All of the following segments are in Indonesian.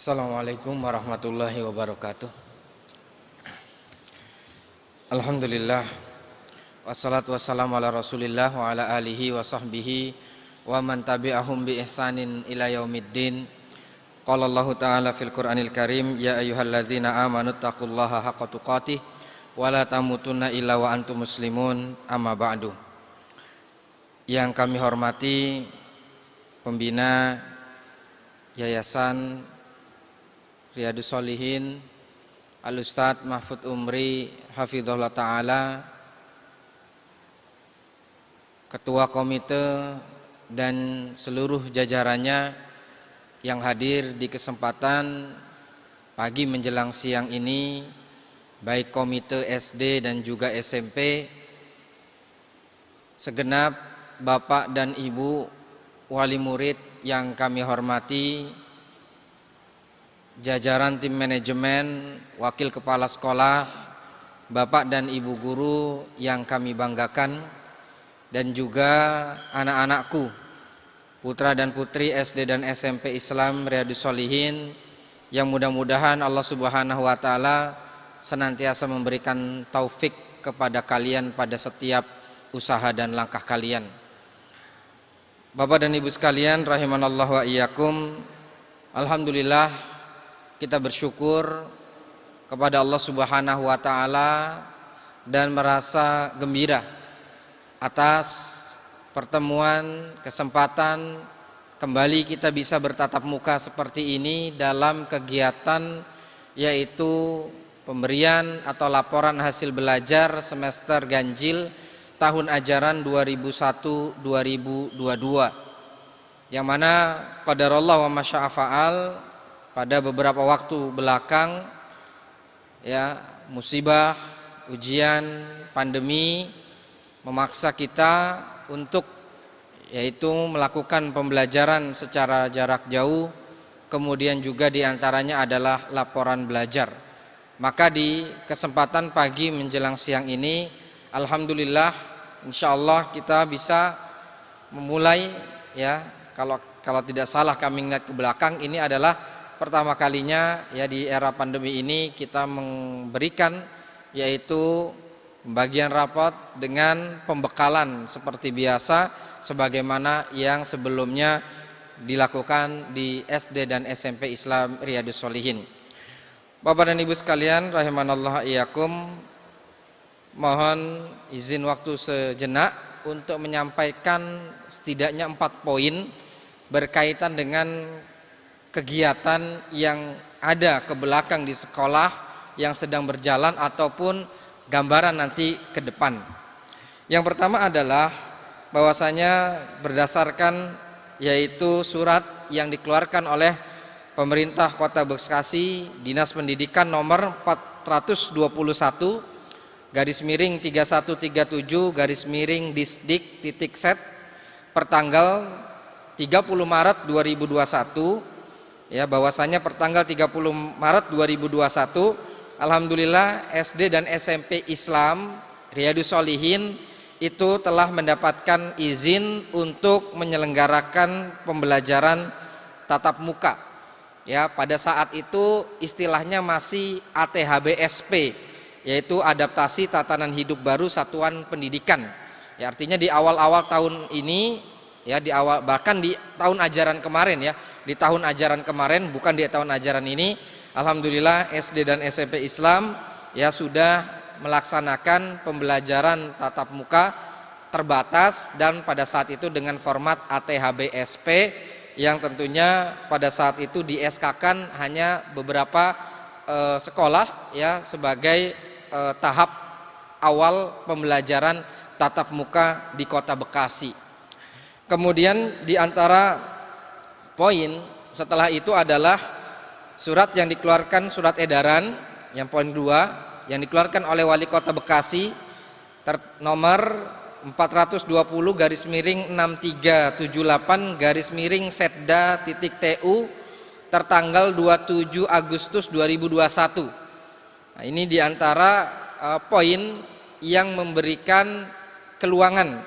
Assalamualaikum warahmatullahi wabarakatuh. Alhamdulillah, wassalatu wassalamu ala rasulillah wa ala alihi wa sahbihi wa man tabi'ahum bi ihsanin ila yaumiddin. Qala Allah ta'ala fil Qur'anil Karim, ya ayyuhalladzina amanu taqullaha haqqa tuqatih wa la tamutunna illa wa antum muslimun, amma ba'du. Yang kami hormati pembina Yayasan Riyadus Shalihin Al-Ustadz Mahfud Umri Hafizahullah Ta'ala, Ketua Komite dan seluruh jajarannya yang hadir di kesempatan pagi menjelang siang ini, baik Komite SD dan juga SMP, segenap Bapak dan Ibu wali murid yang kami hormati, jajaran tim manajemen, wakil kepala sekolah, Bapak dan Ibu guru yang kami banggakan, dan juga anak-anakku, putra dan putri SD dan SMP Islam Riyadus Shalihin, yang mudah-mudahan Allah Subhanahu wa Ta'ala senantiasa memberikan taufik kepada kalian pada setiap usaha dan langkah kalian. Bapak dan Ibu sekalian, rahimanallah wa iyyakum. Alhamdulillah, kita bersyukur kepada Allah Subhanahu wa Ta'ala dan merasa gembira atas pertemuan, kesempatan kembali kita bisa bertatap muka seperti ini dalam kegiatan yaitu pemberian atau laporan hasil belajar semester ganjil tahun ajaran 2001-2022, yang mana qadarullah wa masya'a fa'al. Pada beberapa waktu belakang, ya, musibah, ujian, pandemi memaksa kita untuk yaitu melakukan pembelajaran secara jarak jauh, kemudian juga diantaranya adalah laporan belajar. Maka di kesempatan pagi menjelang siang ini, alhamdulillah, insya Allah kita bisa memulai, ya, kalau tidak salah kami ingat ke belakang, ini adalah pertama kalinya ya di era pandemi ini kita memberikan yaitu pembagian rapot dengan pembekalan seperti biasa sebagaimana yang sebelumnya dilakukan di SD dan SMP Islam Riyadus Shalihin. Bapak dan Ibu sekalian, rahimanallah iyyakum, mohon izin waktu sejenak untuk menyampaikan setidaknya 4 poin berkaitan dengan kegiatan yang ada ke belakang di sekolah yang sedang berjalan ataupun gambaran nanti ke depan. Yang pertama adalah bahwasanya berdasarkan yaitu surat yang dikeluarkan oleh pemerintah Kota Bekasi, Dinas Pendidikan nomor 421/3137/Disdik.Set pertanggal 30 Maret 2021, ya, bahwasanya pertanggal 30 Maret 2021 alhamdulillah SD dan SMP Islam Riyadus Shalihin itu telah mendapatkan izin untuk menyelenggarakan pembelajaran tatap muka. Ya, pada saat itu istilahnya masih ATHBSP, yaitu adaptasi tatanan hidup baru satuan pendidikan. Ya, artinya di awal-awal tahun ini, ya, di awal bahkan di tahun ajaran kemarin, ya, di tahun ajaran kemarin bukan di tahun ajaran ini, alhamdulillah SD dan SMP Islam ya sudah melaksanakan pembelajaran tatap muka terbatas dan pada saat itu dengan format ATHBSP yang tentunya pada saat itu di SK-kan hanya beberapa sekolah, ya, sebagai tahap awal pembelajaran tatap muka di Kota Bekasi. Kemudian di antara poin setelah itu adalah surat yang dikeluarkan, surat edaran yang poin 2 yang dikeluarkan oleh Wali Kota Bekasi nomor 420/6378/Setda.TU tertanggal 27 Agustus 2021. Nah, ini diantara poin yang memberikan keluangan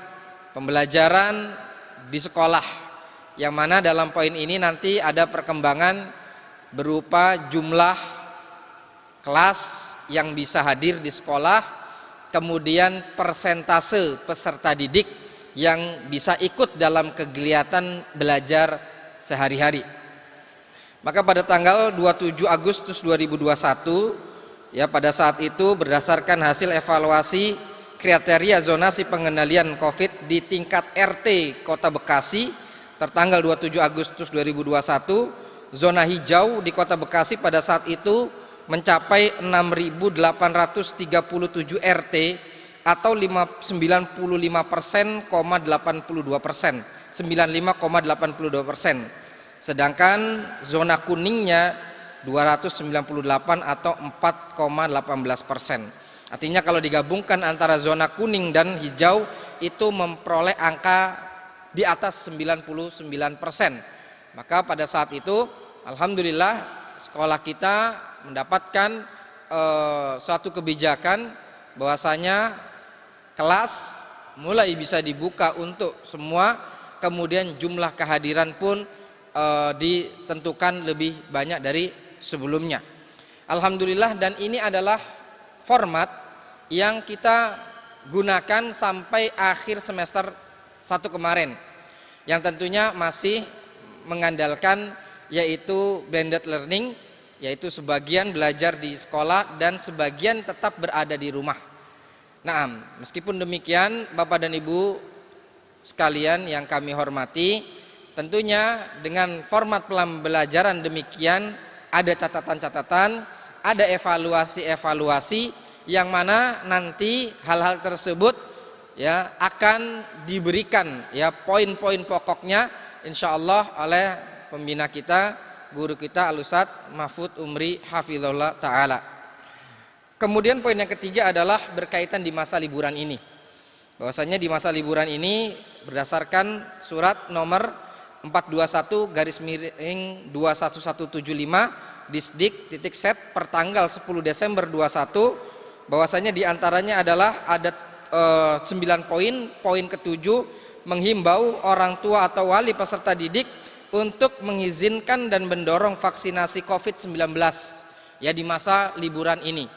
pembelajaran di sekolah, yang mana dalam poin ini nanti ada perkembangan berupa jumlah kelas yang bisa hadir di sekolah, kemudian persentase peserta didik yang bisa ikut dalam kegiatan belajar sehari-hari. Maka pada tanggal 27 Agustus 2021, ya, pada saat itu berdasarkan hasil evaluasi kriteria zonasi pengendalian COVID di tingkat RT Kota Bekasi tertanggal 27 Agustus 2021, zona hijau di Kota Bekasi pada saat itu mencapai 6.837 RT atau 95,82%, 95,82%. Sedangkan zona kuningnya 298 atau 4,18%. Artinya kalau digabungkan antara zona kuning dan hijau itu memperoleh angka di atas 99%. Maka pada saat itu alhamdulillah sekolah kita mendapatkan suatu kebijakan bahwasanya kelas mulai bisa dibuka untuk semua, kemudian jumlah kehadiran pun ditentukan lebih banyak dari sebelumnya. Alhamdulillah, dan ini adalah format yang kita gunakan sampai akhir semester 1 kemarin, yang tentunya masih mengandalkan yaitu blended learning, yaitu sebagian belajar di sekolah dan sebagian tetap berada di rumah. Nah, meskipun demikian Bapak dan Ibu sekalian yang kami hormati, tentunya dengan format pembelajaran demikian ada catatan-catatan, ada evaluasi-evaluasi yang mana nanti hal-hal tersebut ya akan diberikan ya poin-poin pokoknya insyaallah oleh pembina kita, guru kita Al-Ustadz Mahfud Umri Hafizullah Ta'ala. Kemudian poin yang ketiga adalah berkaitan di masa liburan ini. Bahwasanya di masa liburan ini berdasarkan surat nomor 421/2175 Disdik.Set per tanggal 10 Desember 21, bahwasanya diantaranya adalah ada 9 poin. Poin ke-7 menghimbau orang tua atau wali peserta didik untuk mengizinkan dan mendorong vaksinasi COVID-19 ya di masa liburan ini.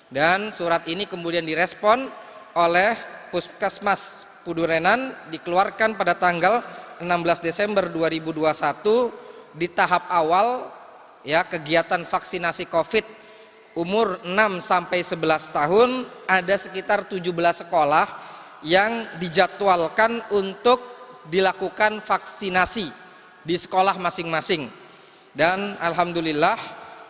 Dan surat ini kemudian direspon oleh Puskesmas Pudurenan, dikeluarkan pada tanggal 16 Desember 2021 di tahap awal ya kegiatan vaksinasi COVID umur 6 sampai 11 tahun ada sekitar 17 sekolah yang dijadwalkan untuk dilakukan vaksinasi di sekolah masing-masing. Dan alhamdulillah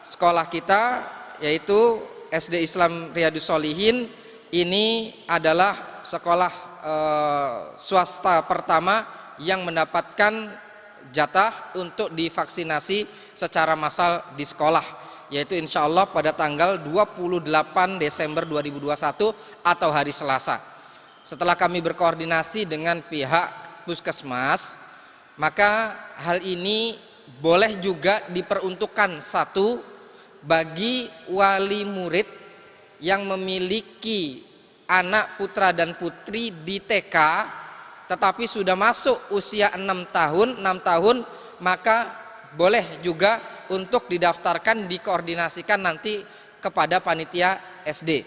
sekolah kita yaitu SD Islam Riyadus Sholihin ini adalah sekolah swasta pertama yang mendapatkan jatah untuk divaksinasi secara massal di sekolah, yaitu insya Allah pada tanggal 28 Desember 2021 atau hari Selasa. Setelah kami berkoordinasi dengan pihak puskesmas, maka hal ini boleh juga diperuntukkan satu bagi wali murid yang memiliki anak putra dan putri di TK tetapi sudah masuk usia 6 tahun, maka boleh juga untuk didaftarkan, dikoordinasikan nanti kepada panitia SD.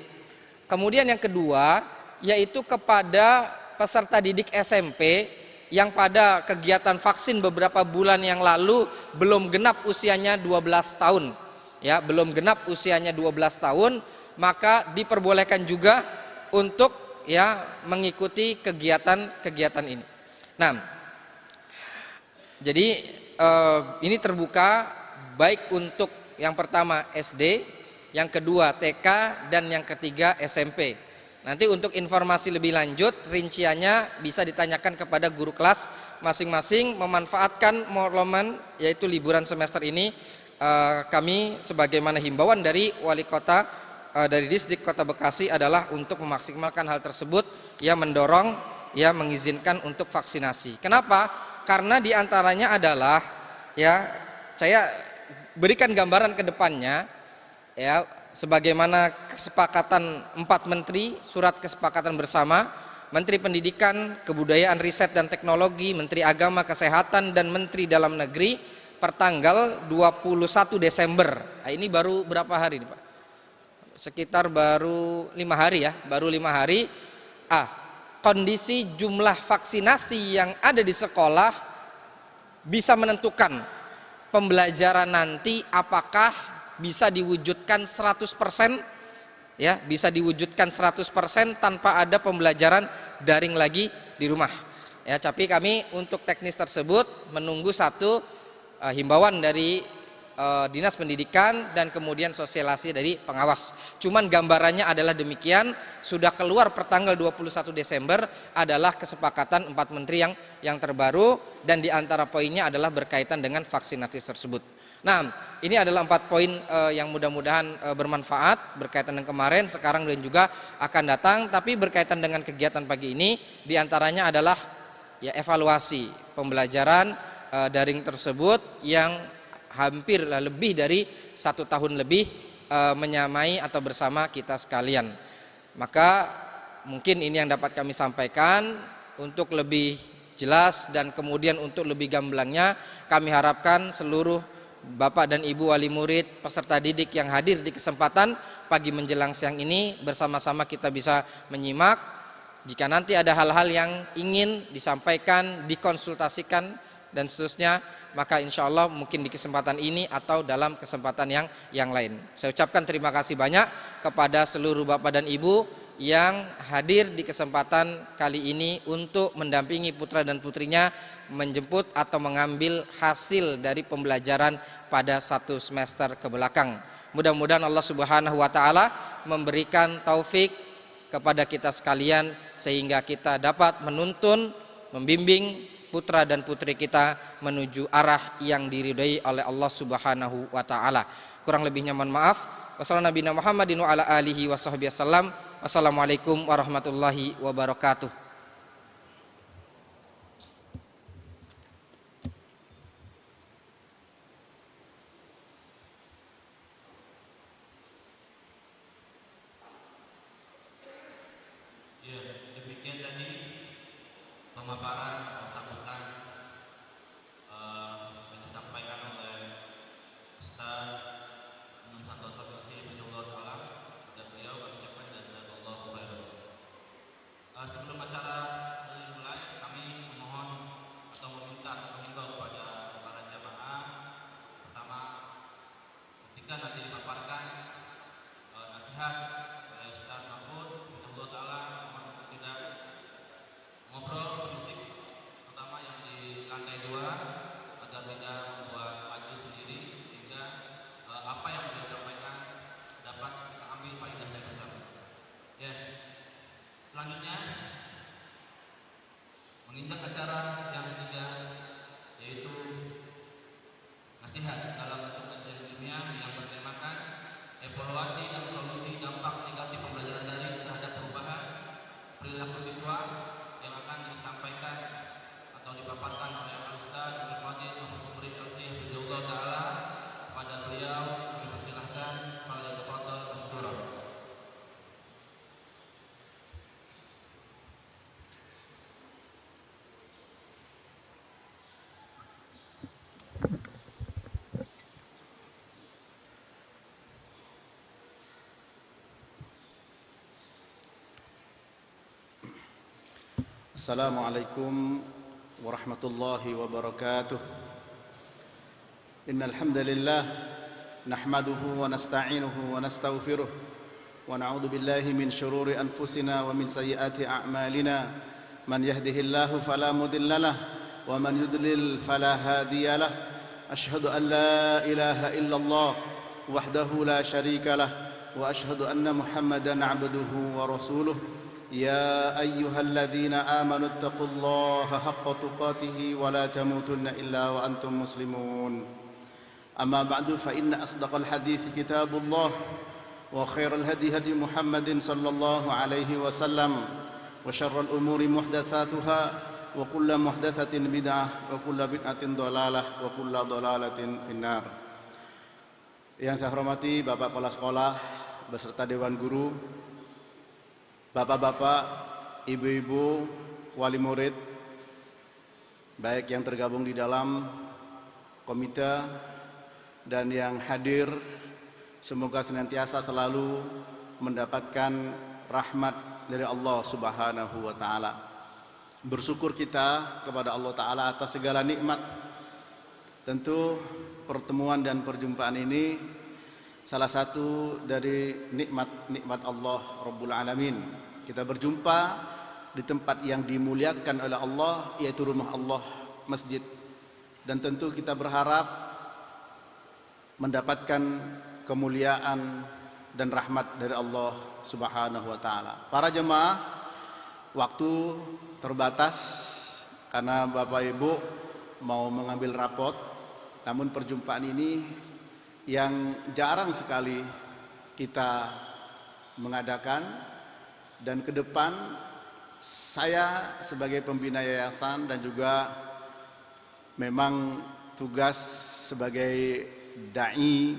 Kemudian yang kedua yaitu kepada peserta didik SMP yang pada kegiatan vaksin beberapa bulan yang lalu belum genap usianya 12 tahun ya, belum genap usianya 12 tahun, maka diperbolehkan juga untuk ya mengikuti kegiatan ini. Nah, jadi ini terbuka baik untuk yang pertama SD, yang kedua TK, dan yang ketiga SMP. Nanti untuk informasi lebih lanjut rinciannya bisa ditanyakan kepada guru kelas masing-masing. Memanfaatkan momen yaitu liburan semester ini, kami sebagaimana himbauan dari wali kota dari Disdik Kota Bekasi adalah untuk memaksimalkan hal tersebut, ya mendorong, ya mengizinkan untuk vaksinasi. Kenapa? Karena diantaranya adalah, ya saya berikan gambaran ke depannya, ya sebagaimana kesepakatan 4 menteri, surat kesepakatan bersama, Menteri Pendidikan, Kebudayaan, Riset dan Teknologi, Menteri Agama, Kesehatan, dan Menteri Dalam Negeri pertanggal 21 Desember. Nah, ini baru berapa hari nih Pak? Sekitar baru 5 hari ya, baru 5 hari. Kondisi jumlah vaksinasi yang ada di sekolah bisa menentukan pembelajaran nanti apakah bisa diwujudkan 100%, ya, bisa diwujudkan 100% tanpa ada pembelajaran daring lagi di rumah. Ya, tapi kami untuk teknis tersebut menunggu satu himbauan dari Dinas Pendidikan dan kemudian sosialisasi dari pengawas. Cuman gambarannya adalah demikian, sudah keluar pertanggal 21 Desember adalah kesepakatan 4 menteri yang terbaru, dan diantara poinnya adalah berkaitan dengan vaksinasi tersebut. Nah, ini adalah 4 poin yang mudah-mudahan bermanfaat berkaitan dengan kemarin, sekarang dan juga akan datang. Tapi berkaitan dengan kegiatan pagi ini, diantaranya adalah ya evaluasi pembelajaran daring tersebut yang hampir lebih dari 1 tahun lebih menyamai atau bersama kita sekalian. Maka mungkin ini yang dapat kami sampaikan. Untuk lebih jelas dan kemudian untuk lebih gamblangnya, kami harapkan seluruh Bapak dan Ibu wali murid peserta didik yang hadir di kesempatan pagi menjelang siang ini, bersama-sama kita bisa menyimak. Jika nanti ada hal-hal yang ingin disampaikan, dikonsultasikan dan seterusnya, maka insya Allah mungkin di kesempatan ini atau dalam kesempatan yang lain. Saya ucapkan terima kasih banyak kepada seluruh Bapak dan Ibu yang hadir di kesempatan kali ini untuk mendampingi putra dan putrinya menjemput atau mengambil hasil dari pembelajaran pada 1 semester ke belakang. Mudah-mudahan Allah Subhanahu wa taala memberikan taufik kepada kita sekalian sehingga kita dapat menuntun, membimbing putra dan putri kita menuju arah yang diridhai oleh Allah Subhanahu wa taala. Kurang lebihnya mohon maaf. Wassalamualaikum warahmatullahi wabarakatuh. Demikian tadi pemaparan yang disampaikan oleh Ustaz Imam Santoso Bismillah Ta'ala, dan beliau kami ucapkan jazakallahu khairan. Sebelum acara dimulai, kami memohon atau meminta atau mengimbau kepada para jamaah, pertama, ketika nanti dipaparkan nasihat oleh Ustaz Mahfud Bismillah Ta'ala, mohon untuk tidak ngobrol berisik, terutama yang di lantai 2, agar tidak membuat maju sendiri, sehingga apa yang beliau sampaikan dapat kita ambil faedahnya bersama. Ya, selanjutnya menginjak acara yang ketiga, yaitu nasihat dalam bentuk kajian ilmiah yang bertemakan evaluasi dan solusi dampak negatif pembelajaran daring terhadap perubahan perilaku siswa, yang akan disampaikan atau dipaparkan oleh Al-Ustaz Al-Fadhil Mahfud Bismillah Ta'ala. Kepada beliau kami persilahkan, falyatafadhal mashkura. Assalamualaikum warahmatullahi wabarakatuh. Innal hamdalillah nahmaduhu wa nasta'inuhu wa nastaghfiruh wa na'udzu billahi min shururi anfusina wa min sayyiati a'malina. Man yahdihillahu fala mudhillalah wa man yudlil fala hadiyalah. Ashhadu an la ilaha illallah wahdahu la syarika lah wa ashhadu anna Muhammadan 'abduhu wa rasuluh. يا أيها الذين آمنوا اتقوا الله حق تقاته ولا تموتن إلا وأنتم مسلمون. أما بعد فإن أصدق الحديث كتاب الله وخير الهدي هدي محمد صلى الله عليه وسلم وشر الأمور محدثاتها وكل محدثة بدعة وكل بدعة ضلالة وكل ضلالة في النار. Yang saya hormati Bapak Kepala Sekolah beserta Dewan Guru, Bapak-bapak, ibu-ibu, wali murid, baik yang tergabung di dalam komite dan yang hadir, semoga senantiasa selalu mendapatkan rahmat dari Allah Subhanahu wa taala. Bersyukur kita kepada Allah taala atas segala nikmat. Tentu pertemuan dan perjumpaan ini salah satu dari nikmat-nikmat Allah Rabbul Alamin. Kita berjumpa di tempat yang dimuliakan oleh Allah, yaitu rumah Allah, masjid. Dan tentu kita berharap mendapatkan kemuliaan dan rahmat dari Allah Subhanahu wa taala. Para jemaah, waktu terbatas karena Bapak Ibu mau mengambil rapot, namun perjumpaan ini yang jarang sekali kita mengadakan, dan ke depan saya sebagai pembina yayasan dan juga memang tugas sebagai dai,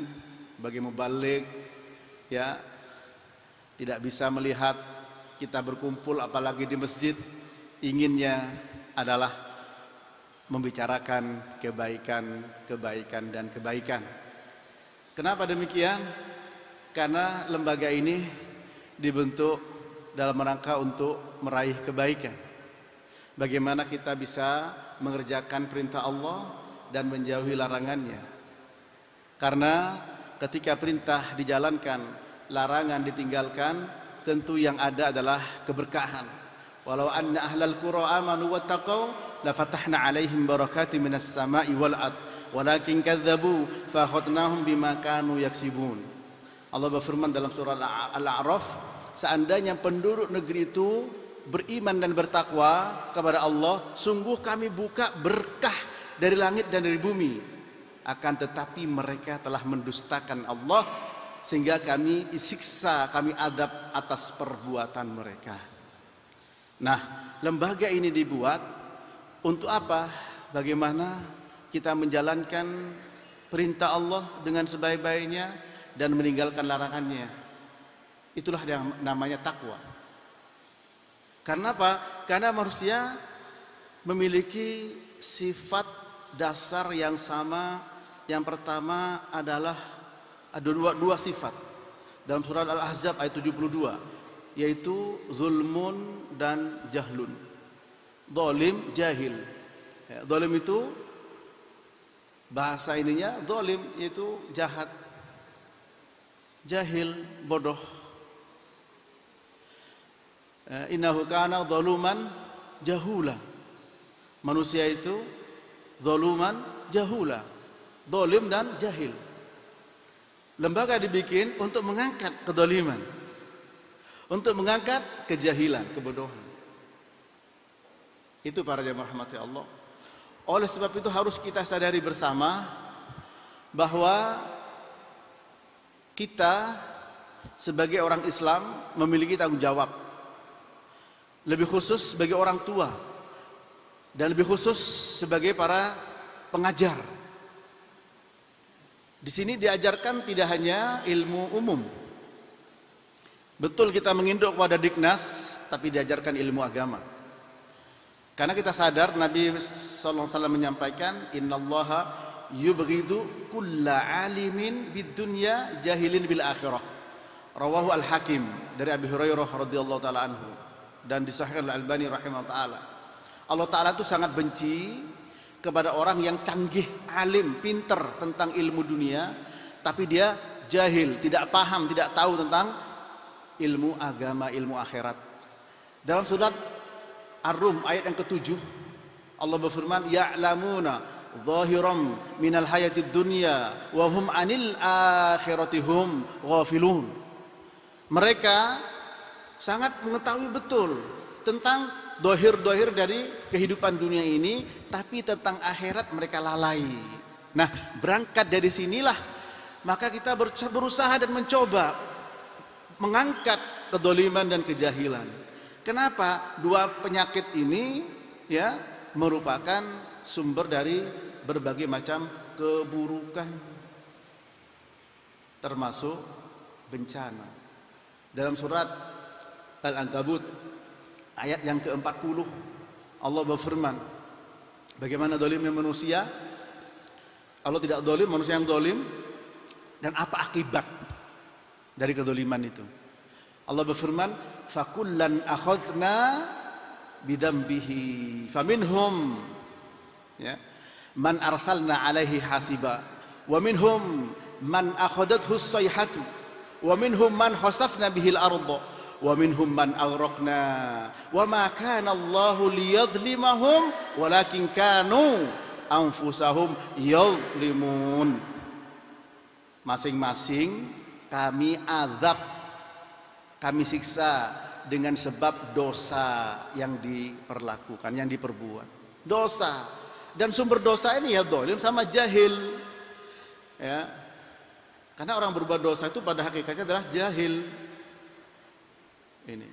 sebagai mubaligh, ya, tidak bisa melihat kita berkumpul apalagi di masjid inginnya adalah membicarakan kebaikan dan kebaikan. Kenapa demikian? Karena lembaga ini dibentuk dalam rangka untuk meraih kebaikan. Bagaimana kita bisa mengerjakan perintah Allah dan menjauhi larangannya. Karena ketika perintah dijalankan, larangan ditinggalkan, tentu yang ada adalah keberkahan. Walau anna ahlal qura amanu wattaqau la fatahna alaihim barakatin minas sama'i wal ard walakin kadzabu fa akhadnahum bima kanu yaksibun. Allah berfirman dalam surah Al-A'raf, seandainya penduduk negeri itu beriman dan bertakwa kepada Allah, sungguh kami buka berkah dari langit dan dari bumi. Akan tetapi mereka telah mendustakan Allah, sehingga kami siksa, kami adab atas perbuatan mereka. Nah, lembaga ini dibuat untuk apa? Bagaimana kita menjalankan perintah Allah dengan sebaik-baiknya dan meninggalkan larangannya. Itulah yang namanya takwa. Karena apa? Karena manusia memiliki sifat dasar yang sama. Yang pertama adalah ada dua sifat dalam surah Al-Ahzab ayat 72, yaitu zulmun dan jahlun. Zalim, jahil. Zalim itu bahasa ininya, zalim itu jahat, jahil bodoh. Innahu kana zaluman jahula. Manusia itu zaluman jahula, zalim dan jahil. Lembaga dibikin untuk mengangkat kezaliman, untuk mengangkat kejahilan, kebodohan. Itu para jemaah rahmati Allah. Oleh sebab itu harus kita sadari bersama bahwa kita sebagai orang Islam memiliki tanggung jawab, lebih khusus sebagai orang tua dan lebih khusus sebagai para pengajar. Di sini diajarkan tidak hanya ilmu umum. Betul kita menginduk kepada Diknas, tapi diajarkan ilmu agama. Karena kita sadar Nabi sallallahu alaihi wasallam menyampaikan, innallaha yubghidu kulla alimin bid dunya jahilin bil akhirah. Rawahu Al-Hakim dari Abi Hurairah radhiyallahu taala anhu dan disahihkan oleh Al-Albani rahimahullah taala. Allah taala itu sangat benci kepada orang yang canggih, alim, pinter tentang ilmu dunia, tapi dia jahil, tidak paham, tidak tahu tentang ilmu agama, ilmu akhirat. Dalam surat Ar-Rum ayat yang ke-7, Allah berfirman, ya'lamuna zahiram minal hayatid dunya wa hum anil akhirati hum ghafilun. Mereka sangat mengetahui betul tentang dohir-dohir dari kehidupan dunia ini, tapi tentang akhirat mereka lalai. Nah, berangkat dari sinilah maka kita berusaha dan mencoba mengangkat kedoliman dan kejahilan. Kenapa? Dua penyakit ini ya merupakan sumber dari berbagai macam keburukan, termasuk bencana. Dalam surat Al-Ankabut ayat yang ke-40, Allah berfirman, bagaimana zalimnya manusia Allah tidak dolim, manusia yang dolim. Dan apa akibat dari kedoliman itu? Allah berfirman, fakullan akhadna bidambihi faminhum ya man arsalna alaihi hasiba wa minhum man akhadathu as-sayhatu wa minhum man khasafna bihil arda wa minhum man aghraqna wa ma kana Allahu liyadhlimahum walakin kanu anfusahum yadhlimun. Masing-masing kami azab, kami siksa dengan sebab dosa yang diperlakukan, yang diperbuat. Dosa. Dan sumber dosa ini ya dolim sama jahil. Ya. Karena orang berbuat dosa itu pada hakikatnya adalah jahil. Ini.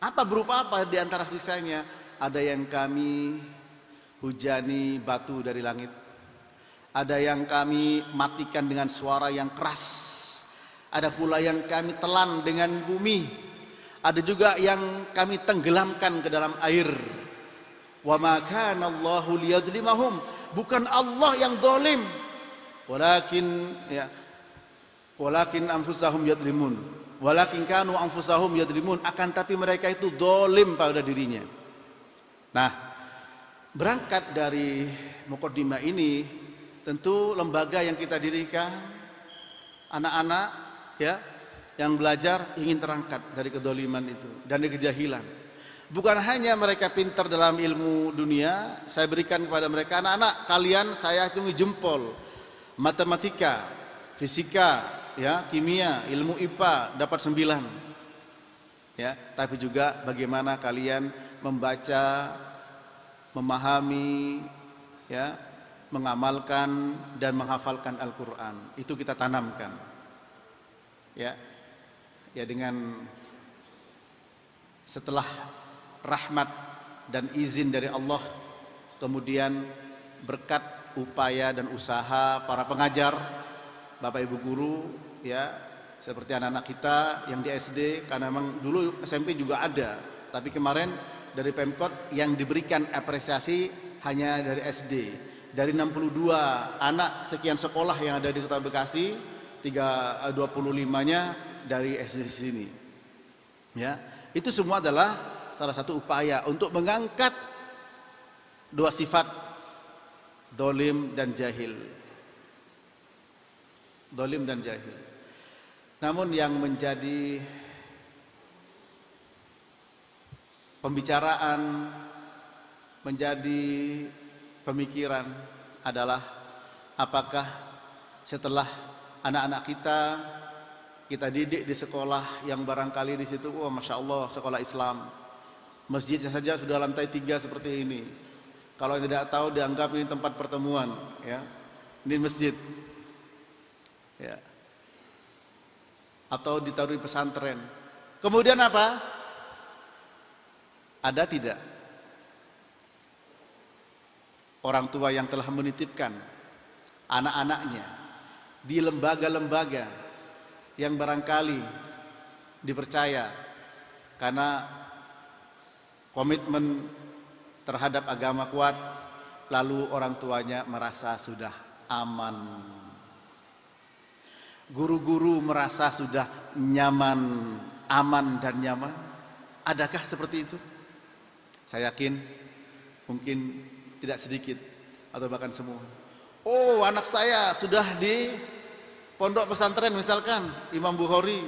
Apa berupa apa di antara siksanya? Ada yang kami hujani batu dari langit. Ada yang kami matikan dengan suara yang keras. Ada pula yang kami telan dengan bumi. Ada juga yang kami tenggelamkan ke dalam air. Wa ma kana Allahu liyadlimahum, bukan Allah yang zalim. Walakin anfusahum yadlimun. Walakin kanu anfusahum yadlimun, akan tapi mereka itu zalim pada dirinya. Nah, berangkat dari mukaddimah ini, tentu lembaga yang kita dirikan, anak-anak ya yang belajar ingin terangkat dari kedoliman itu dan dari kejahilan. Bukan hanya mereka pintar dalam ilmu dunia, saya berikan kepada mereka, anak-anak kalian saya hitungi jempol, matematika, fisika, ya, kimia, ilmu IPA dapat 9. Ya, tapi juga bagaimana kalian membaca, memahami, ya, mengamalkan dan menghafalkan Al-Qur'an. Itu kita tanamkan. Ya, dengan setelah rahmat dan izin dari Allah, kemudian berkat upaya dan usaha para pengajar, Bapak Ibu guru, ya, seperti anak-anak kita yang di SD, karena memang dulu SMP juga ada, tapi kemarin dari Pemkot yang diberikan apresiasi hanya dari SD. Dari 62 anak sekian sekolah yang ada di Kota Bekasi, 25-nya dari SD sini. Ya, itu semua adalah salah satu upaya untuk mengangkat dua sifat dolim dan jahil. Dolim dan jahil. Namun yang menjadi pembicaraan, menjadi pemikiran adalah apakah setelah anak-anak kita didik di sekolah yang barangkali di situ, oh masya Allah sekolah Islam, masjidnya saja sudah lantai 3 seperti ini. Kalau yang tidak tahu dianggap ini tempat pertemuan, ya, ini masjid, ya, atau ditaruh di pesantren. Kemudian apa? Ada tidak orang tua yang telah menitipkan anak-anaknya di lembaga-lembaga yang barangkali dipercaya karena komitmen terhadap agama kuat, lalu orang tuanya merasa sudah aman, guru-guru merasa sudah nyaman, aman dan nyaman. Adakah seperti itu? Saya yakin mungkin tidak sedikit atau bahkan semua. Oh, anak saya sudah di pondok pesantren misalkan Imam Bukhari,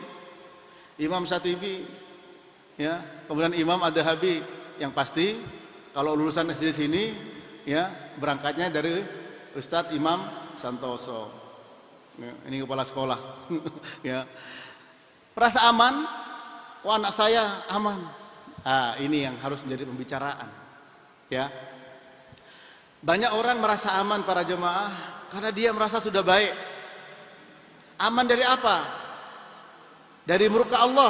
Imam Syatibi, ya, kemudian Imam Ad-Dahabi, yang pasti kalau lulusan SD sini, ya, berangkatnya dari Ustadz Imam Santoso. Ya, ini kepala sekolah. Ya, merasa aman, oh anak saya aman. Ah, ini yang harus menjadi pembicaraan. Ya, banyak orang merasa aman para jemaah karena dia merasa sudah baik. Aman dari apa? Dari murka Allah.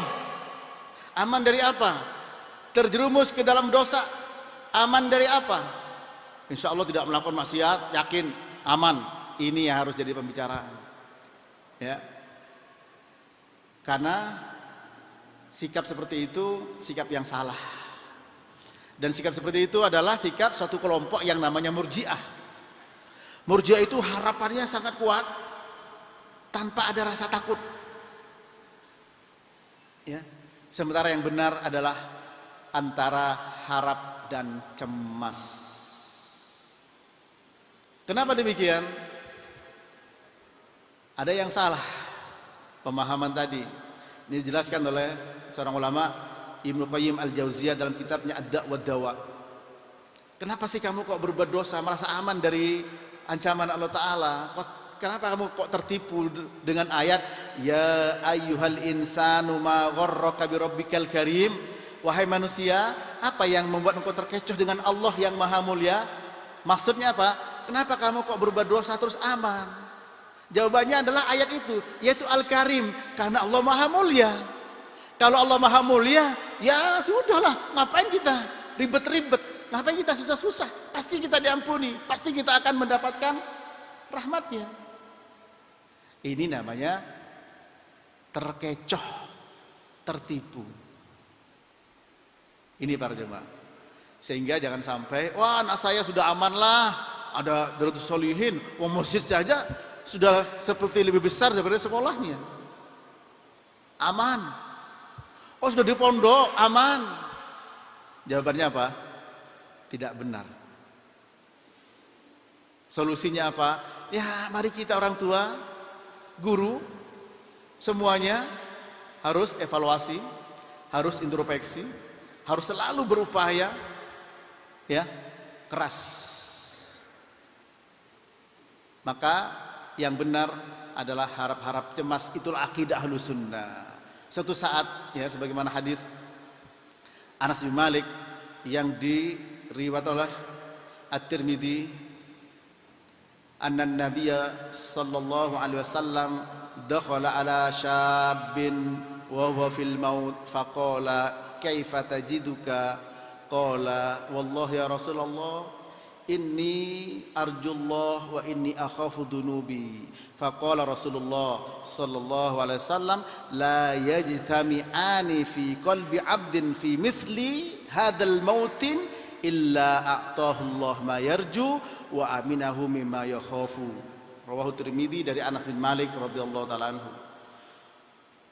Aman dari apa? Terjerumus ke dalam dosa. Aman dari apa? Insya Allah tidak melakukan maksiat, yakin aman. Ini yang harus jadi pembicaraan. Ya. Karena sikap seperti itu sikap yang salah. Dan sikap seperti itu adalah sikap suatu kelompok yang namanya Murji'ah. Murji'ah itu harapannya sangat kuat tanpa ada rasa takut. Ya. Sementara yang benar adalah antara harap dan cemas. Kenapa demikian? Ada yang salah pemahaman tadi. Ini dijelaskan oleh seorang ulama, Ibnu Qayyim Al-Jauziyah, dalam kitabnya Ad-Da' wa Dawa. Kenapa sih kamu kok berbuat dosa, merasa aman dari ancaman Allah Ta'ala? Kenapa kamu kok tertipu dengan ayat ya ayyuhal insanu ma gharraka bi rabbikal karim? Wahai manusia, apa yang membuat engkau terkecoh dengan Allah yang maha mulia? Maksudnya apa? Kenapa kamu kok berbuat dosa terus aman? Jawabannya adalah ayat itu, yaitu Al-Karim, karena Allah maha mulia. Kalau Allah maha mulia, ya sudahlah, ngapain kita ribet-ribet? Ngapain kita susah-susah? Pasti kita diampuni, pasti kita akan mendapatkan rahmatnya. Ini namanya terkecoh, tertipu. Ini para jemaah. Sehingga jangan sampai, wah anak saya sudah aman lah, ada Darul Sholihin, wah masjid saja sudah seperti lebih besar daripada sekolahnya. Aman. Oh sudah di pondok, aman. Jawabannya apa? Tidak benar. Solusinya apa? Ya mari kita orang tua, guru, semuanya harus evaluasi, harus introspeksi, harus selalu berupaya ya keras. Maka yang benar adalah harap-harap cemas, itulah akidah Ahlus Sunnah. Suatu saat ya sebagaimana hadis Anas bin Malik yang diriwayat oleh At-Tirmidzi, anna Nabiyya sallallahu alaihi wasallam dakhala ala syabin wa huwa fil maut faqala kaifa tajiduka, qala wallahi ya Rasulullah inni arjullah wa inni akhafu dunubi, faqala Rasulullah sallallahu alaihi wasallam la yajtami'ani fi qalbi 'abdin fi mithli hadzal mautin illa a'tahu Allah ma yarju wa aminahu mimma yakhafu. Rawahu Tirmidzi dari Anas bin Malik radhiyallahu taala anhu.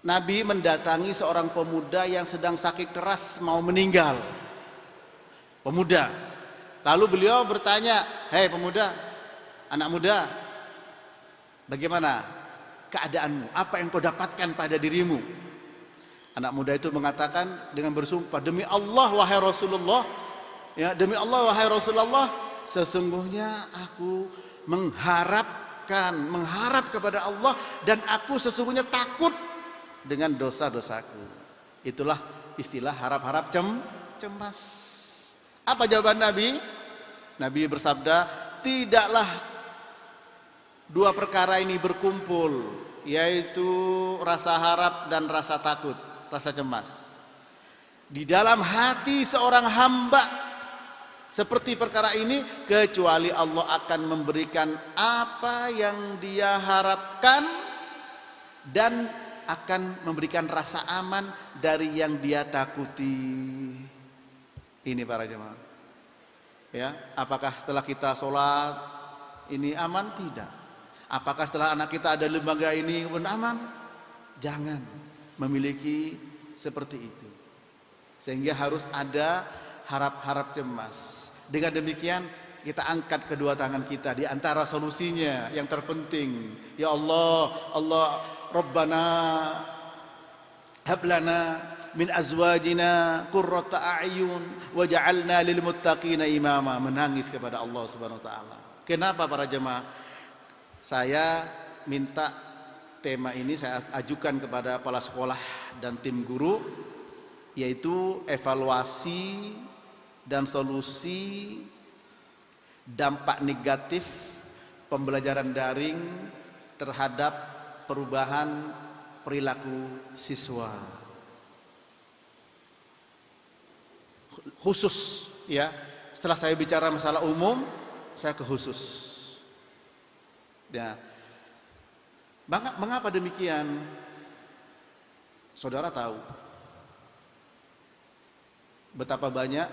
Nabi mendatangi seorang pemuda yang sedang sakit keras mau meninggal. Pemuda. Lalu beliau bertanya, "Hei pemuda, anak muda, bagaimana keadaanmu? Apa yang kau dapatkan pada dirimu?" Anak muda itu mengatakan dengan bersumpah, "Demi Allah wahai Rasulullah, ya demi Allah wahai Rasulullah, sesungguhnya aku mengharap kepada Allah dan aku sesungguhnya takut dengan dosa-dosaku." Itulah istilah harap-harap cemas. Apa jawaban Nabi? Nabi bersabda, tidaklah dua perkara ini berkumpul, yaitu rasa harap dan rasa takut, rasa cemas di dalam hati seorang hamba seperti perkara ini, kecuali Allah akan memberikan apa yang dia harapkan dan akan memberikan rasa aman dari yang dia takuti. Ini para jemaah. Ya, apakah setelah kita sholat ini aman? Tidak. Apakah setelah anak kita ada lembaga ini pun aman? Jangan memiliki seperti itu. Sehingga harus ada harap-harap cemas. Dengan demikian kita angkat kedua tangan kita di antara solusinya yang terpenting. Ya Allah, Rabbana hablana min azwajina qurrata a'yun waj'alna lil muttaqina imama. Menangis kepada Allah Subhanahu wa taala. Kenapa para jemaah? Saya minta tema ini saya ajukan kepada kepala sekolah dan tim guru, yaitu evaluasi dan solusi dampak negatif pembelajaran daring terhadap perubahan perilaku siswa. Khusus ya, setelah saya bicara masalah umum, saya ke khusus. Ya. Mengapa demikian? Saudara tahu betapa banyak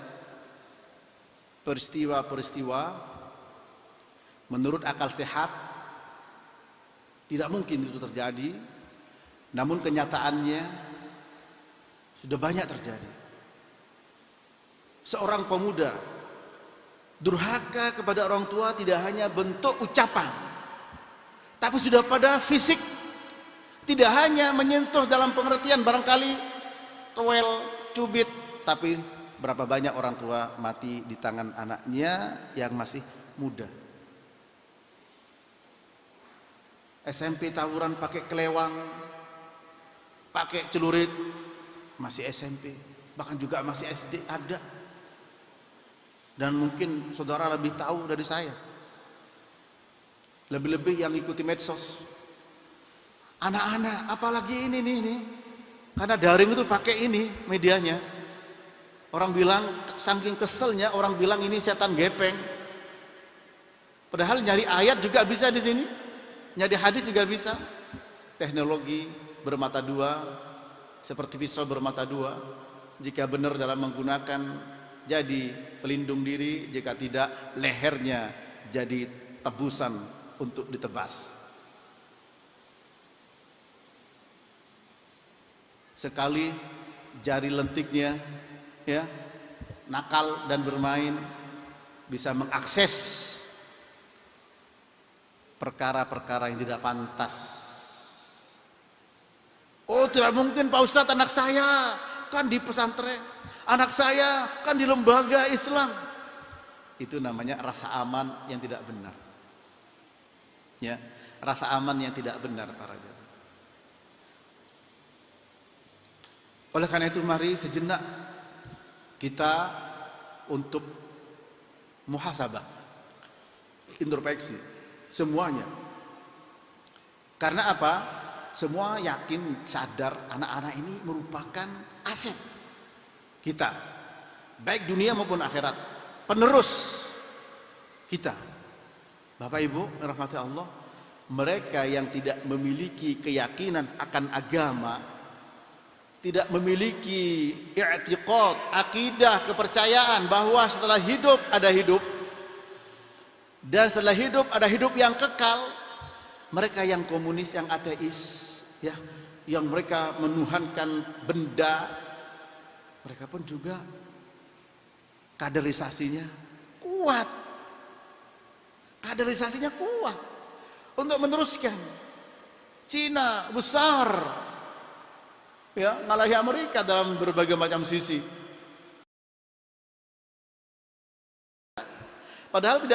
peristiwa-peristiwa Menurut akal sehat tidak mungkin itu terjadi, namun kenyataannya sudah banyak terjadi. Seorang pemuda durhaka kepada orang tua tidak hanya bentuk ucapan, tapi sudah pada fisik. Tidak hanya menyentuh dalam pengertian barangkali rewel, cubit, tapi berapa banyak orang tua mati di tangan anaknya yang masih muda. SMP tawuran pakai kelewang, pakai celurit, masih SMP, bahkan juga masih SD ada. Dan mungkin saudara lebih tahu dari saya. Lebih-lebih yang ikuti medsos. Anak-anak, apalagi ini nih. Karena daring itu pakai ini medianya. Orang bilang, saking keselnya orang bilang ini setan gepeng. Padahal nyari ayat juga bisa di sini. Nyari hadis juga bisa. Teknologi bermata dua, seperti pisau bermata dua. Jika benar dalam menggunakan, jadi pelindung diri. Jika tidak, lehernya jadi tebusan untuk ditebas. Sekali jari lentiknya ya nakal dan bermain, bisa mengakses perkara-perkara yang tidak pantas. Oh, tidak mungkin Pak Ustadz, anak saya kan di pesantren, anak saya kan di lembaga Islam. Itu namanya rasa aman yang tidak benar. Ya, rasa aman yang tidak benar para jemaah. Oleh karena itu mari sejenak kita untuk muhasabah, introspeksi semuanya. Karena apa? Semua yakin, sadar anak-anak ini merupakan aset kita, baik dunia maupun akhirat, penerus kita. Bapak Ibu rahmati Allah, mereka yang tidak memiliki keyakinan akan agama, tidak memiliki i'tiqad, akidah, kepercayaan bahwa setelah hidup ada hidup dan setelah hidup ada hidup yang kekal. Mereka yang komunis, yang ateis, ya, yang mereka menuhankan benda, mereka pun juga kaderisasinya kuat. Kaderisasinya kuat untuk meneruskan. Cina besar, ya, ngalahi Amerika dalam berbagai macam sisi. Padahal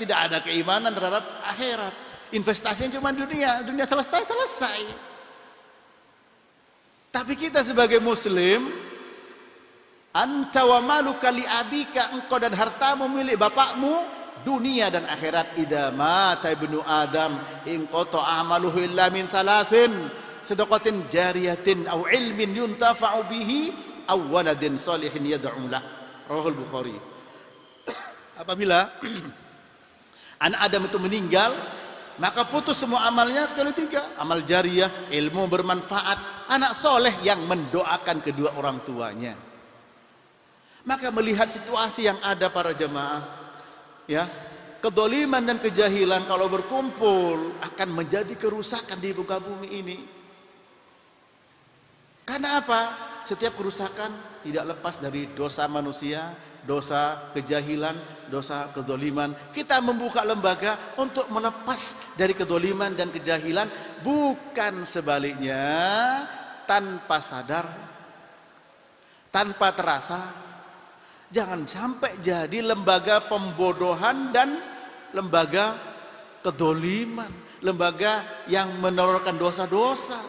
tidak ada keimanan terhadap akhirat. Investasinya cuma dunia selesai. Tapi kita sebagai muslim, anta wa maluka li abika, engkau dan hartamu milik bapakmu, dunia dan akhirat. Idza mata ibnu adam in qata amaluhu illa min thalathin, sedaqatin jariyatin aw ilmin yuntafa'u bihi aw waladin salihin yad'u lah. Rahul Bukhari. Apabila anak Adam itu meninggal, maka putus semua amalnya kecuali 3. Amal jariyah, ilmu bermanfaat, anak soleh yang mendoakan kedua orang tuanya. Maka melihat situasi yang ada para jemaah, ya, kedoliman dan kejahilan kalau berkumpul akan menjadi kerusakan di muka bumi ini. Karena apa? Setiap kerusakan tidak lepas dari dosa manusia, dosa kejahilan, dosa kedoliman. Kita membuka lembaga untuk melepas dari kedoliman dan kejahilan, bukan sebaliknya, tanpa sadar, tanpa terasa. Jangan sampai jadi lembaga pembodohan dan lembaga kedoliman, lembaga yang menelurkan dosa-dosa.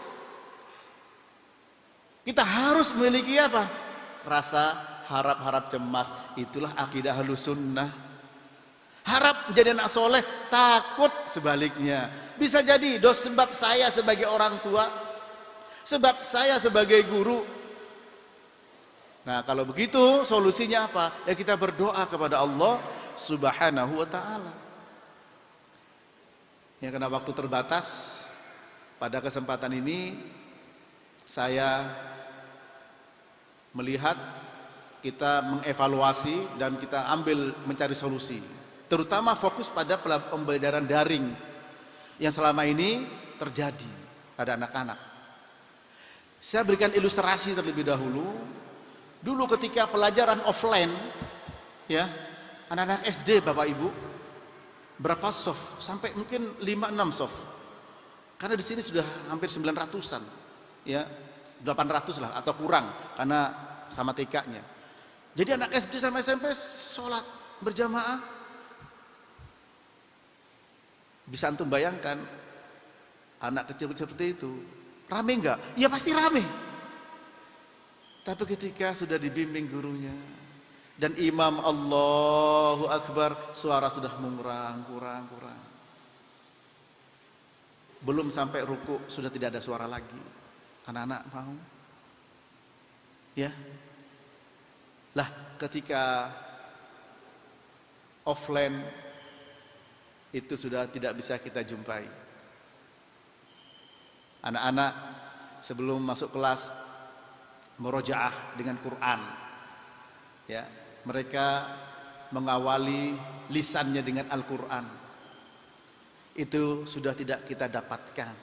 Kita harus memiliki apa? Rasa harap-harap cemas. Itulah akidah Ahlus Sunnah. Harap menjadi anak soleh, takut sebaliknya. Bisa jadi sebab saya sebagai orang tua, sebab saya sebagai guru. Nah, kalau begitu solusinya apa? Ya kita berdoa kepada Allah Subhanahu wa ta'ala. Ya, karena waktu terbatas, pada kesempatan ini saya melihat kita mengevaluasi dan kita ambil mencari solusi. terutama fokus pada pembelajaran daring yang selama ini terjadi pada anak-anak. Saya berikan ilustrasi terlebih dahulu. Dulu ketika pelajaran offline, ya, anak-anak SD Bapak Ibu, berapa soft? Sampai mungkin 5-6 soft. Karena di sini sudah hampir 900-an, ya, 800 lah atau kurang karena sama TK-nya. Jadi anak SD sama SMP sholat berjamaah. Bisa antum bayangkan anak kecil seperti itu rame enggak? Ya pasti rame. Tapi ketika sudah dibimbing gurunya dan imam Allahu Akbar, suara sudah kurang. Belum sampai ruku sudah tidak ada suara lagi. Anak-anak mau? Ya. Lah, ketika offline itu sudah tidak bisa kita jumpai. Anak-anak sebelum masuk kelas murojaah dengan Quran, ya, mereka mengawali lisannya dengan Al-Quran. Itu sudah tidak kita dapatkan,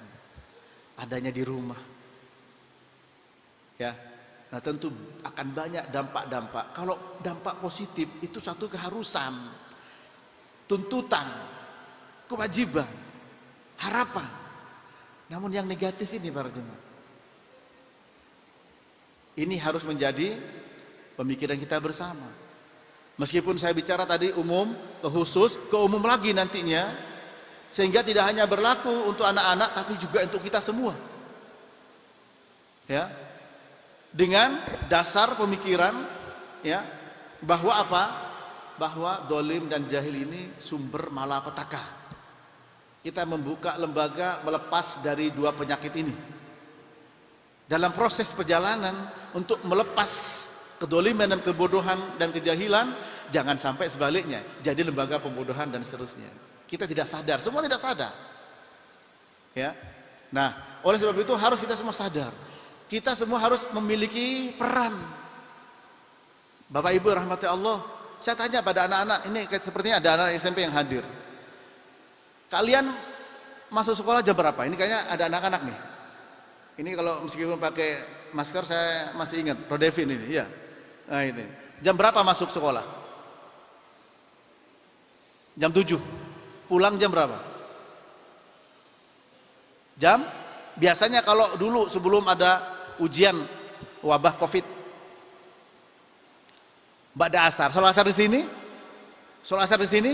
adanya di rumah, ya. Nah tentu akan banyak dampak-dampak. Kalau dampak positif itu satu keharusan, tuntutan, kewajiban, harapan. Namun yang negatif ini para jemaah, ini harus menjadi pemikiran kita bersama. Meskipun saya bicara tadi umum ke khusus, ke umum lagi nantinya, sehingga tidak hanya berlaku untuk anak-anak tapi juga untuk kita semua. Ya. Dengan dasar pemikiran, ya, bahwa apa? Bahwa dolim dan jahil ini sumber malapetaka. Kita membuka lembaga melepas dari dua penyakit ini. Dalam proses perjalanan untuk melepas kedoliman dan kebodohan dan kejahilan, jangan sampai sebaliknya jadi lembaga pembodohan dan seterusnya. Kita tidak sadar, semua tidak sadar, ya. Nah, oleh sebab itu harus kita semua sadar, kita semua harus memiliki peran. Bapak Ibu rahmati Allah, saya tanya pada anak-anak ini, sepertinya ada anak SMP yang hadir. Kalian masuk sekolah jam berapa? Ini kayaknya ada anak-anak nih. Ini kalau meskipun pakai masker saya masih ingat, Rodevin ini, ya. Nah ini, jam berapa masuk sekolah? Jam 7. Pulang jam berapa? Jam? Biasanya kalau dulu sebelum ada ujian wabah Covid, ba'da asar, sholat asar di sini, sholat asar di sini,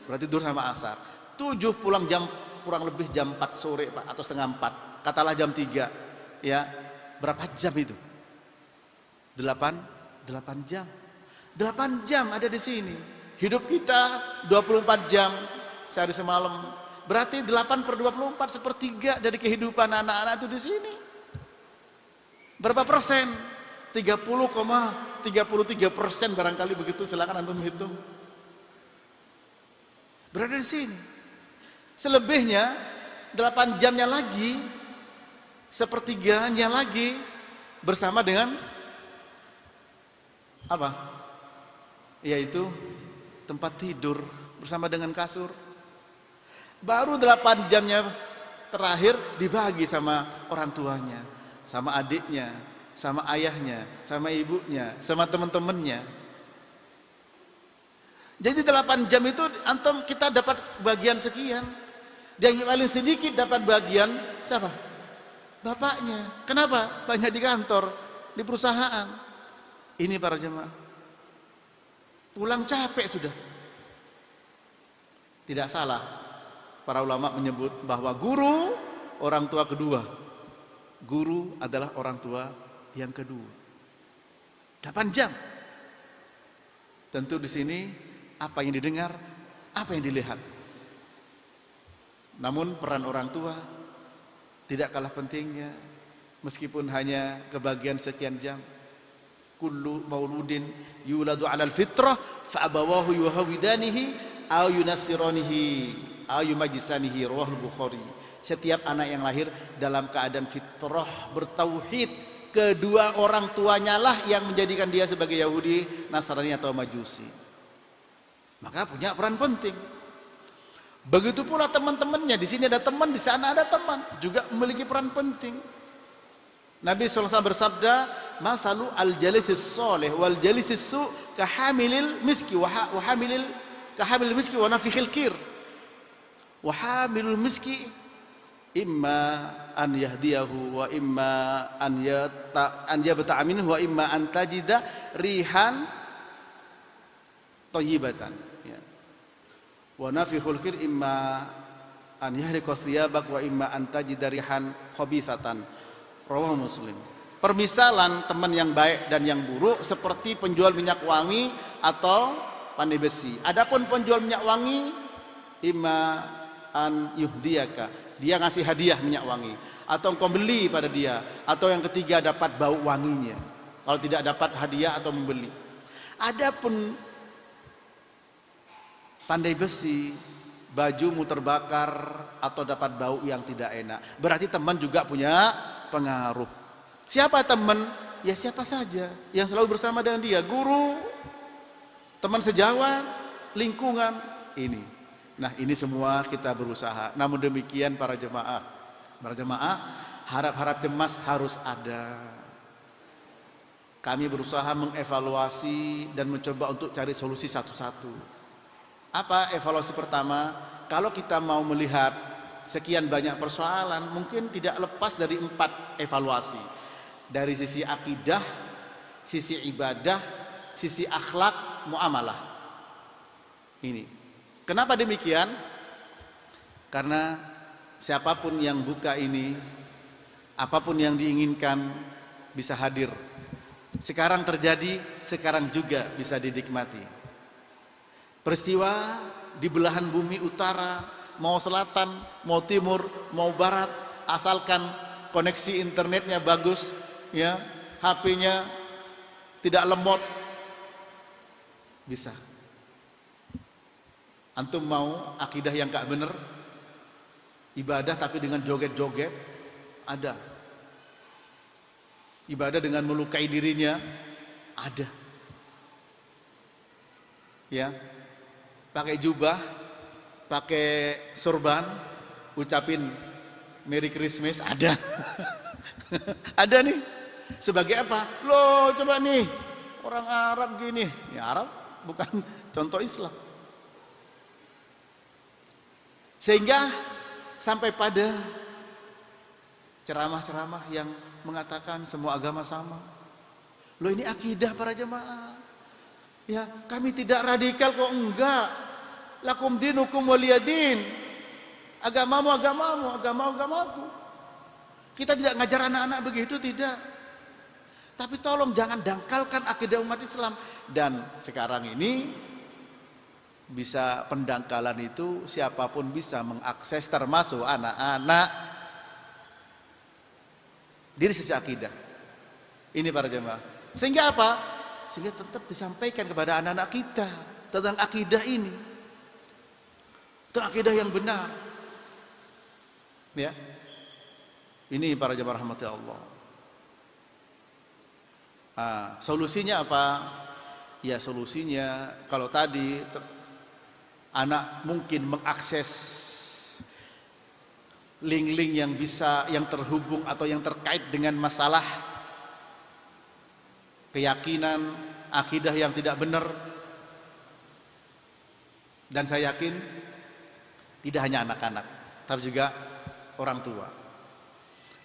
berarti tidur sama asar. 7 pulang jam kurang lebih jam 4 sore Pak, atau setengah 4. Katalah jam 3, ya, berapa jam itu? 8 jam. 8 jam ada di sini. Hidup kita 24 jam sehari semalam. Berarti 8/24, sepertiga dari kehidupan anak-anak itu di sini. Berapa persen? 30,33% barangkali begitu, silakan antum hitung. Berada di sini. Selebihnya 8 jamnya lagi, sepertiganya lagi bersama dengan apa? Yaitu tempat tidur bersama dengan kasur. Baru 8 jamnya terakhir dibagi sama orang tuanya, sama adiknya, sama ayahnya, sama ibunya, sama teman-temannya. Jadi 8 jam itu antum kita dapat bagian sekian. Yang paling sedikit dapat bagian siapa? Bapaknya. Kenapa? Banyak di kantor, di perusahaan. Ini para jemaah, pulang capek sudah. Tidak salah para ulama menyebut bahwa guru orang tua kedua. Guru adalah orang tua yang kedua. 8 jam. Tentu di sini apa yang didengar, apa yang dilihat. Namun peran orang tua tidak kalah pentingnya, meskipun hanya kebagian sekian jam. Kullu mauludin yuladu 'alal fitrah fa abawahu yuhawidanihi aw yunassiranihi aw yumajjisanihi, rawahul Bukhari. Setiap anak yang lahir dalam keadaan fitrah bertauhid, kedua orang tuanya lah yang menjadikan dia sebagai Yahudi, Nasrani atau Majusi. maka punya peran penting. Begitu pula teman-temannya, di sini ada teman, di sana ada teman, juga memiliki peran penting. Nabi SAW bersabda, "Masalu al-jalisis soleh wal jalisis su kahamilil miski wa hamilil miski wa nafikhil kir. Wa hamilul miski imma an yahdiyahu wa imma an yabta'a minhu wa imma an tajida rihan thayyibatan." Ya. Wa nafikhul kir imma an yahriqa thiyabak wa imma an tajida rihan khabithatan. Rawahu Muslim. Permisalan teman yang baik dan yang buruk seperti penjual minyak wangi atau pandai besi. Adapun penjual minyak wangi, imma an yuhdiyaka, dia ngasih hadiah minyak wangi, atau engkau beli pada dia, atau yang ketiga dapat bau wanginya. Kalau tidak dapat hadiah atau membeli. Adapun pandai besi, bajumu terbakar atau dapat bau yang tidak enak, berarti teman juga punya pengaruh. Siapa teman? Ya siapa saja yang selalu bersama dengan dia, guru, teman sejawat, lingkungan ini. Nah, ini semua kita berusaha. Namun demikian para jemaah, harap-harap cemas harus ada. Kami berusaha mengevaluasi dan mencoba untuk cari solusi satu-satu. Apa evaluasi pertama? Kalau kita mau melihat sekian banyak persoalan, mungkin tidak lepas dari 4 evaluasi. Dari sisi akidah, sisi ibadah, sisi akhlak, muamalah. Ini. Kenapa demikian? Karena siapapun yang buka ini, apapun yang diinginkan bisa hadir. Sekarang terjadi, sekarang juga bisa dinikmati. Peristiwa di belahan bumi utara, mau selatan, mau timur, mau barat, asalkan koneksi internetnya bagus, ya, HP-nya tidak lemot, bisa. Antum mau akidah yang gak bener, ibadah tapi dengan joget-joget, ada. Ibadah dengan melukai dirinya, ada. Ya, pakai jubah, pakai sorban, ucapin Merry Christmas, ada. Ada nih. Sebagai apa? Loh, coba nih, orang Arab gini. Ya, Arab bukan contoh Islam. Sehingga sampai pada ceramah-ceramah yang mengatakan semua agama sama. Loh, ini akidah para jemaah. Ya, kami tidak radikal kok, enggak. Lakum dinukum waliyadin. Agamamu agamamu, agamamu agamaku. Kita tidak ngajar anak-anak begitu, tidak. Tapi tolong jangan dangkalkan akidah umat Islam. Dan sekarang ini bisa pendangkalan itu siapapun bisa mengakses, termasuk anak-anak, dari sisi akidah. Ini para jemaah. Sehingga apa? Sehingga tetap disampaikan kepada anak-anak kita tentang akidah ini. Tentang akidah yang benar. Ya. Ini para jemaah rahmati Allah. Solusinya apa? Ya, solusinya kalau tadi anak mungkin mengakses link-link yang bisa, yang terhubung atau yang terkait dengan masalah keyakinan, akidah yang tidak benar. Dan saya yakin tidak hanya anak-anak, tapi juga orang tua.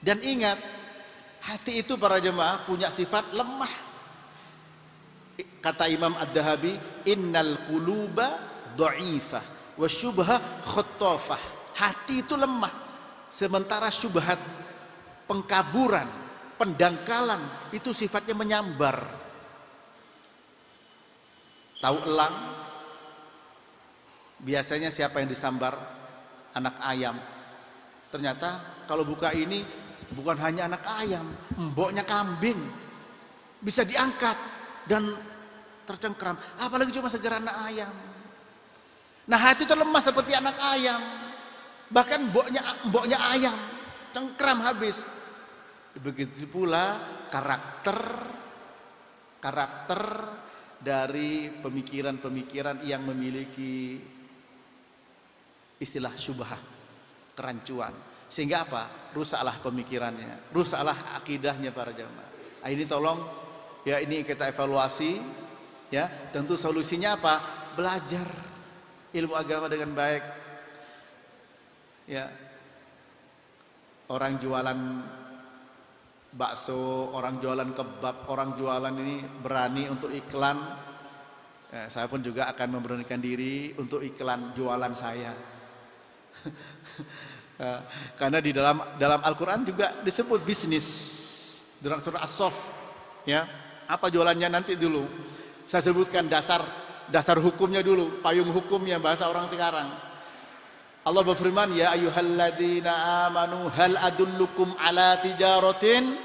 Dan ingat, hati itu para jemaah punya sifat lemah. Kata Imam Ad-Dahabi, innal quluba dha'ifah wa syubha khattafah. Hati itu lemah, sementara syubhat, pengkaburan, pendangkalan itu sifatnya menyambar. Tahu elang? Biasanya siapa yang disambar? Anak ayam. Ternyata kalau buka ini bukan hanya anak ayam, mboknya kambing bisa diangkat dan tercengkram, apalagi cuma sekedar anak ayam. Nah, hati itu lemah seperti anak ayam, bahkan mboknya ayam cengkram habis. Begitu pula karakter dari pemikiran-pemikiran yang memiliki istilah syubhah, kerancuan. Sehingga apa? Rusaklah pemikirannya, rusaklah akidahnya para jamaah. Ini tolong ya, ini kita evaluasi ya. Tentu solusinya apa? Belajar ilmu agama dengan baik. Ya. Orang jualan bakso, orang jualan kebab, orang jualan ini berani untuk iklan. Ya, saya pun juga akan memberanikan diri untuk iklan jualan saya. Karena di dalam Al-Quran juga disebut bisnis dalam surah As-Saff. Ya, apa jualannya nanti dulu. Saya sebutkan dasar hukumnya dulu, payung hukumnya bahasa orang sekarang. Allah berfirman, ya ayyuhalladzina amanu hal adullukum ala tijaratin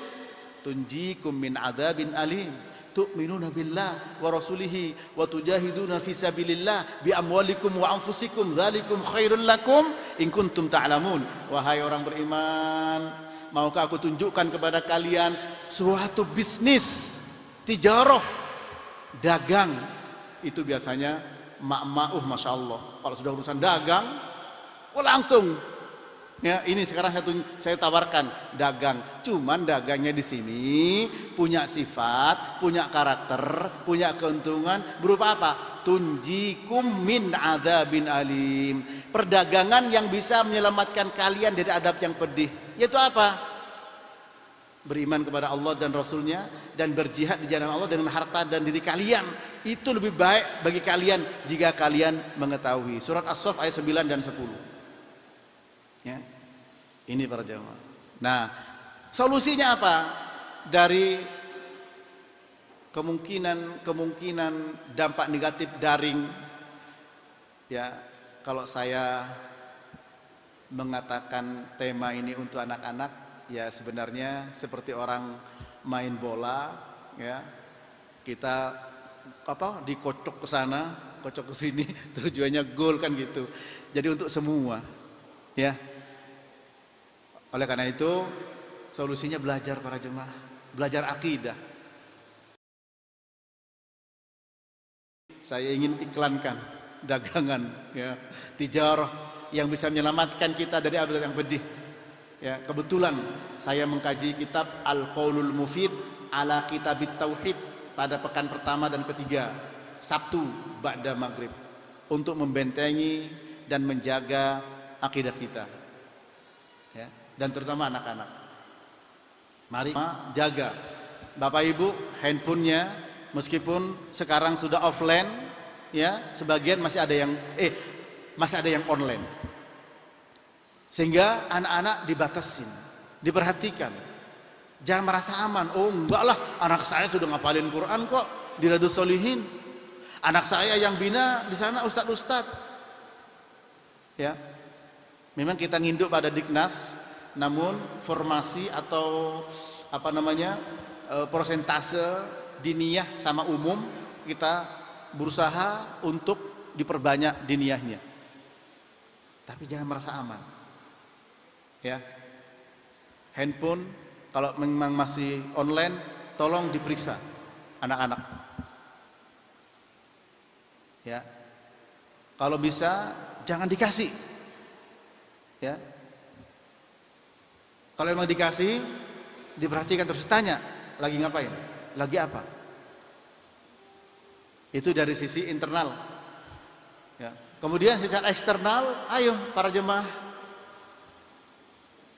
tunjikum min adzabin alim tu'minuna billah wa rasulihi wa tujahiduna fi sabilillah bi amwalikum wa anfusikum dzalikum khairul lakum in kuntum ta'lamun. Wahai orang beriman, maukah aku tunjukkan kepada kalian suatu bisnis tijarah, dagang. Itu biasanya mak-mak, masya Allah, kalau sudah urusan dagang langsung ya. Ini sekarang saya tawarkan dagang, cuman dagangnya di sini punya sifat, punya karakter, punya keuntungan berupa apa? Tunjikum min adzabin alim. Perdagangan yang bisa menyelamatkan kalian dari adab yang pedih. Yaitu apa? Beriman kepada Allah dan Rasulnya dan berjihad di jalan Allah dengan harta dan diri kalian. Itu lebih baik bagi kalian jika kalian mengetahui. Surat As-Saff ayat 9 dan 10. Ya. Ini para jamaah. Nah, solusinya apa? Dari kemungkinan dampak negatif daring, ya, kalau saya mengatakan tema ini untuk anak-anak, ya sebenarnya seperti orang main bola, ya, kita dikocok ke sana, kocok ke sini, tujuannya gol kan gitu. Jadi untuk semua, ya. Oleh karena itu solusinya belajar para jemaah, belajar akidah. Saya ingin iklankan dagangan, ya, tijarah yang bisa menyelamatkan kita dari adab yang pedih. Ya, kebetulan saya mengkaji kitab Al-Qaulul Mufid ala Kitabit Tauhid pada pekan pertama dan ketiga, Sabtu ba'da maghrib, untuk membentengi dan menjaga akidah kita, ya, dan terutama anak-anak. Mari jaga Bapak Ibu handphonenya, meskipun sekarang sudah offline, ya, sebagian masih ada yang online. Sehingga anak-anak dibatasin, diperhatikan. Jangan merasa aman. Oh enggak lah, anak saya sudah ngapalin Quran kok di Riyadhus Shalihin. Anak saya yang bina di sana ustadz-ustadz. Ya, memang kita nginduk pada Diknas, namun formasi atau persentase diniyah sama umum kita berusaha untuk diperbanyak diniyahnya. Tapi jangan merasa aman. Ya, handphone kalau memang masih online, tolong diperiksa anak-anak. Ya, kalau bisa jangan dikasih. Ya, kalau memang dikasih, diperhatikan terus, tanya lagi ngapain, lagi apa. Itu dari sisi internal. Ya, kemudian secara eksternal, ayo para jemaah,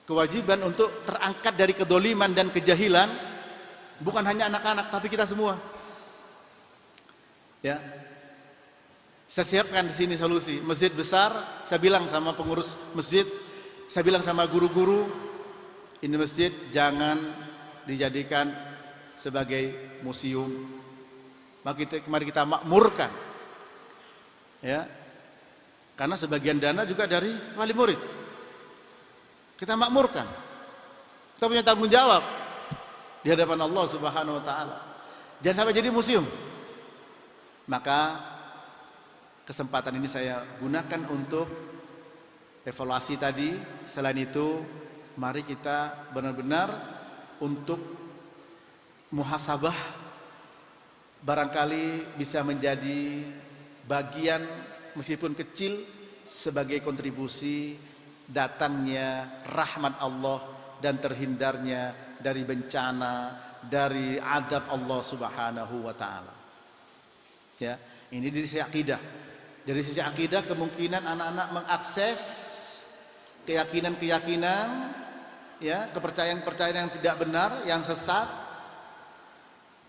kewajiban untuk terangkat dari kedoliman dan kejahilan bukan hanya anak-anak tapi kita semua. Ya, saya siapkan di sini solusi. Masjid besar, saya bilang sama pengurus masjid, saya bilang sama guru-guru, ini masjid jangan dijadikan sebagai museum. Mari kita makmurkan. Ya, karena sebagian dana juga dari wali murid. Kita makmurkan. Kita punya tanggung jawab di hadapan Allah Subhanahu wa taala. Jangan sampai jadi museum. Maka kesempatan ini saya gunakan untuk evaluasi tadi. Selain itu, mari kita benar-benar untuk muhasabah barangkali bisa menjadi bagian meskipun kecil sebagai kontribusi datangnya rahmat Allah dan terhindarnya dari bencana, dari azab Allah Subhanahu wa taala. Ya, ini dari sisi akidah. Dari sisi akidah kemungkinan anak-anak mengakses keyakinan-keyakinan, ya, kepercayaan-kepercayaan yang tidak benar, yang sesat,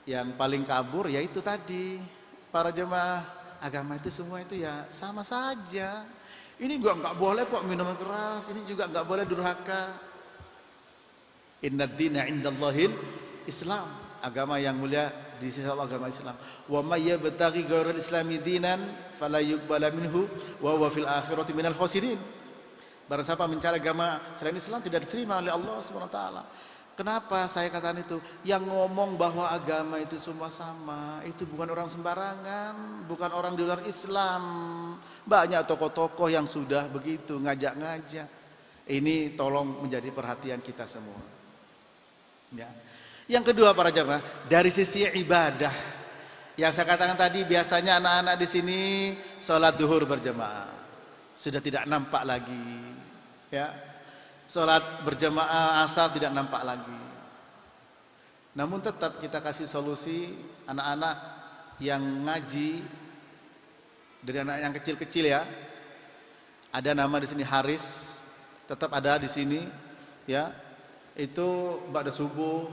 yang paling kabur yaitu tadi para jemaah agama itu semua itu ya sama saja. Ini juga nggak boleh kok minuman keras, ini juga nggak boleh durhaka. Inna dina indallahil Islam, agama yang mulia di sisi Allah agama Islam. Wa may yabtaghi ghairal islami dinan fala yuqbala minhu wa huwa fil akhirati minal khasirin. Barang siapa mencari agama selain Islam tidak diterima oleh Allah Subhanahu wa taala. Kenapa saya katakan itu? Yang ngomong bahwa agama itu semua sama, itu bukan orang sembarangan, bukan orang di luar Islam. Banyak tokoh-tokoh yang sudah begitu ngajak-ngajak. Ini tolong menjadi perhatian kita semua. Ya. Yang kedua para jamaah, dari sisi ibadah, yang saya katakan tadi biasanya anak-anak di sini sholat duhur berjamaah sudah tidak nampak lagi, ya. Sholat berjamaah asar tidak nampak lagi. Namun tetap kita kasih solusi anak-anak yang ngaji, dari anak yang kecil-kecil ya. Ada nama di sini Haris, tetap ada di sini, ya. Itu ba'da subuh,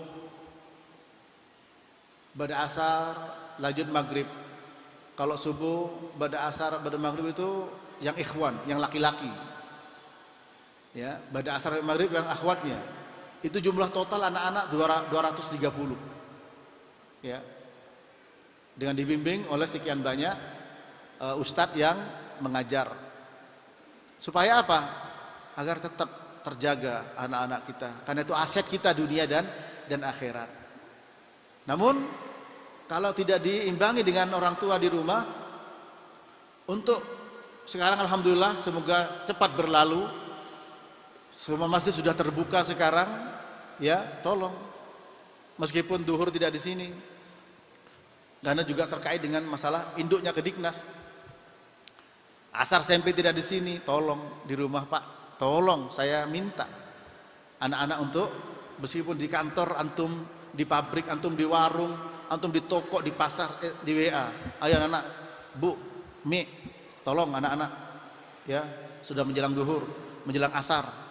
ba'da asar, lanjut maghrib. Kalau subuh, ba'da asar, ba'da maghrib itu yang ikhwan, yang laki-laki. Ya, ba'da asar maghrib yang akhwatnya. Itu jumlah total anak-anak 230. Ya. Dengan dibimbing oleh sekian banyak ustadz yang mengajar. Supaya apa? Agar tetap terjaga anak-anak kita. Karena itu aset kita dunia dan akhirat. Namun kalau tidak diimbangi dengan orang tua di rumah, untuk sekarang alhamdulillah semoga cepat berlalu. Semua masjid sudah terbuka sekarang, ya, tolong. Meskipun duhur tidak di sini. Karena juga terkait dengan masalah induknya ke Diknas. Asar SMP tidak di sini, tolong di rumah Pak. Tolong saya minta anak-anak untuk meskipun di kantor antum, di pabrik antum, di warung antum, di toko, di pasar, di WA. Ayo anak-anak, Bu, Mi, tolong anak-anak, ya, sudah menjelang duhur, menjelang asar.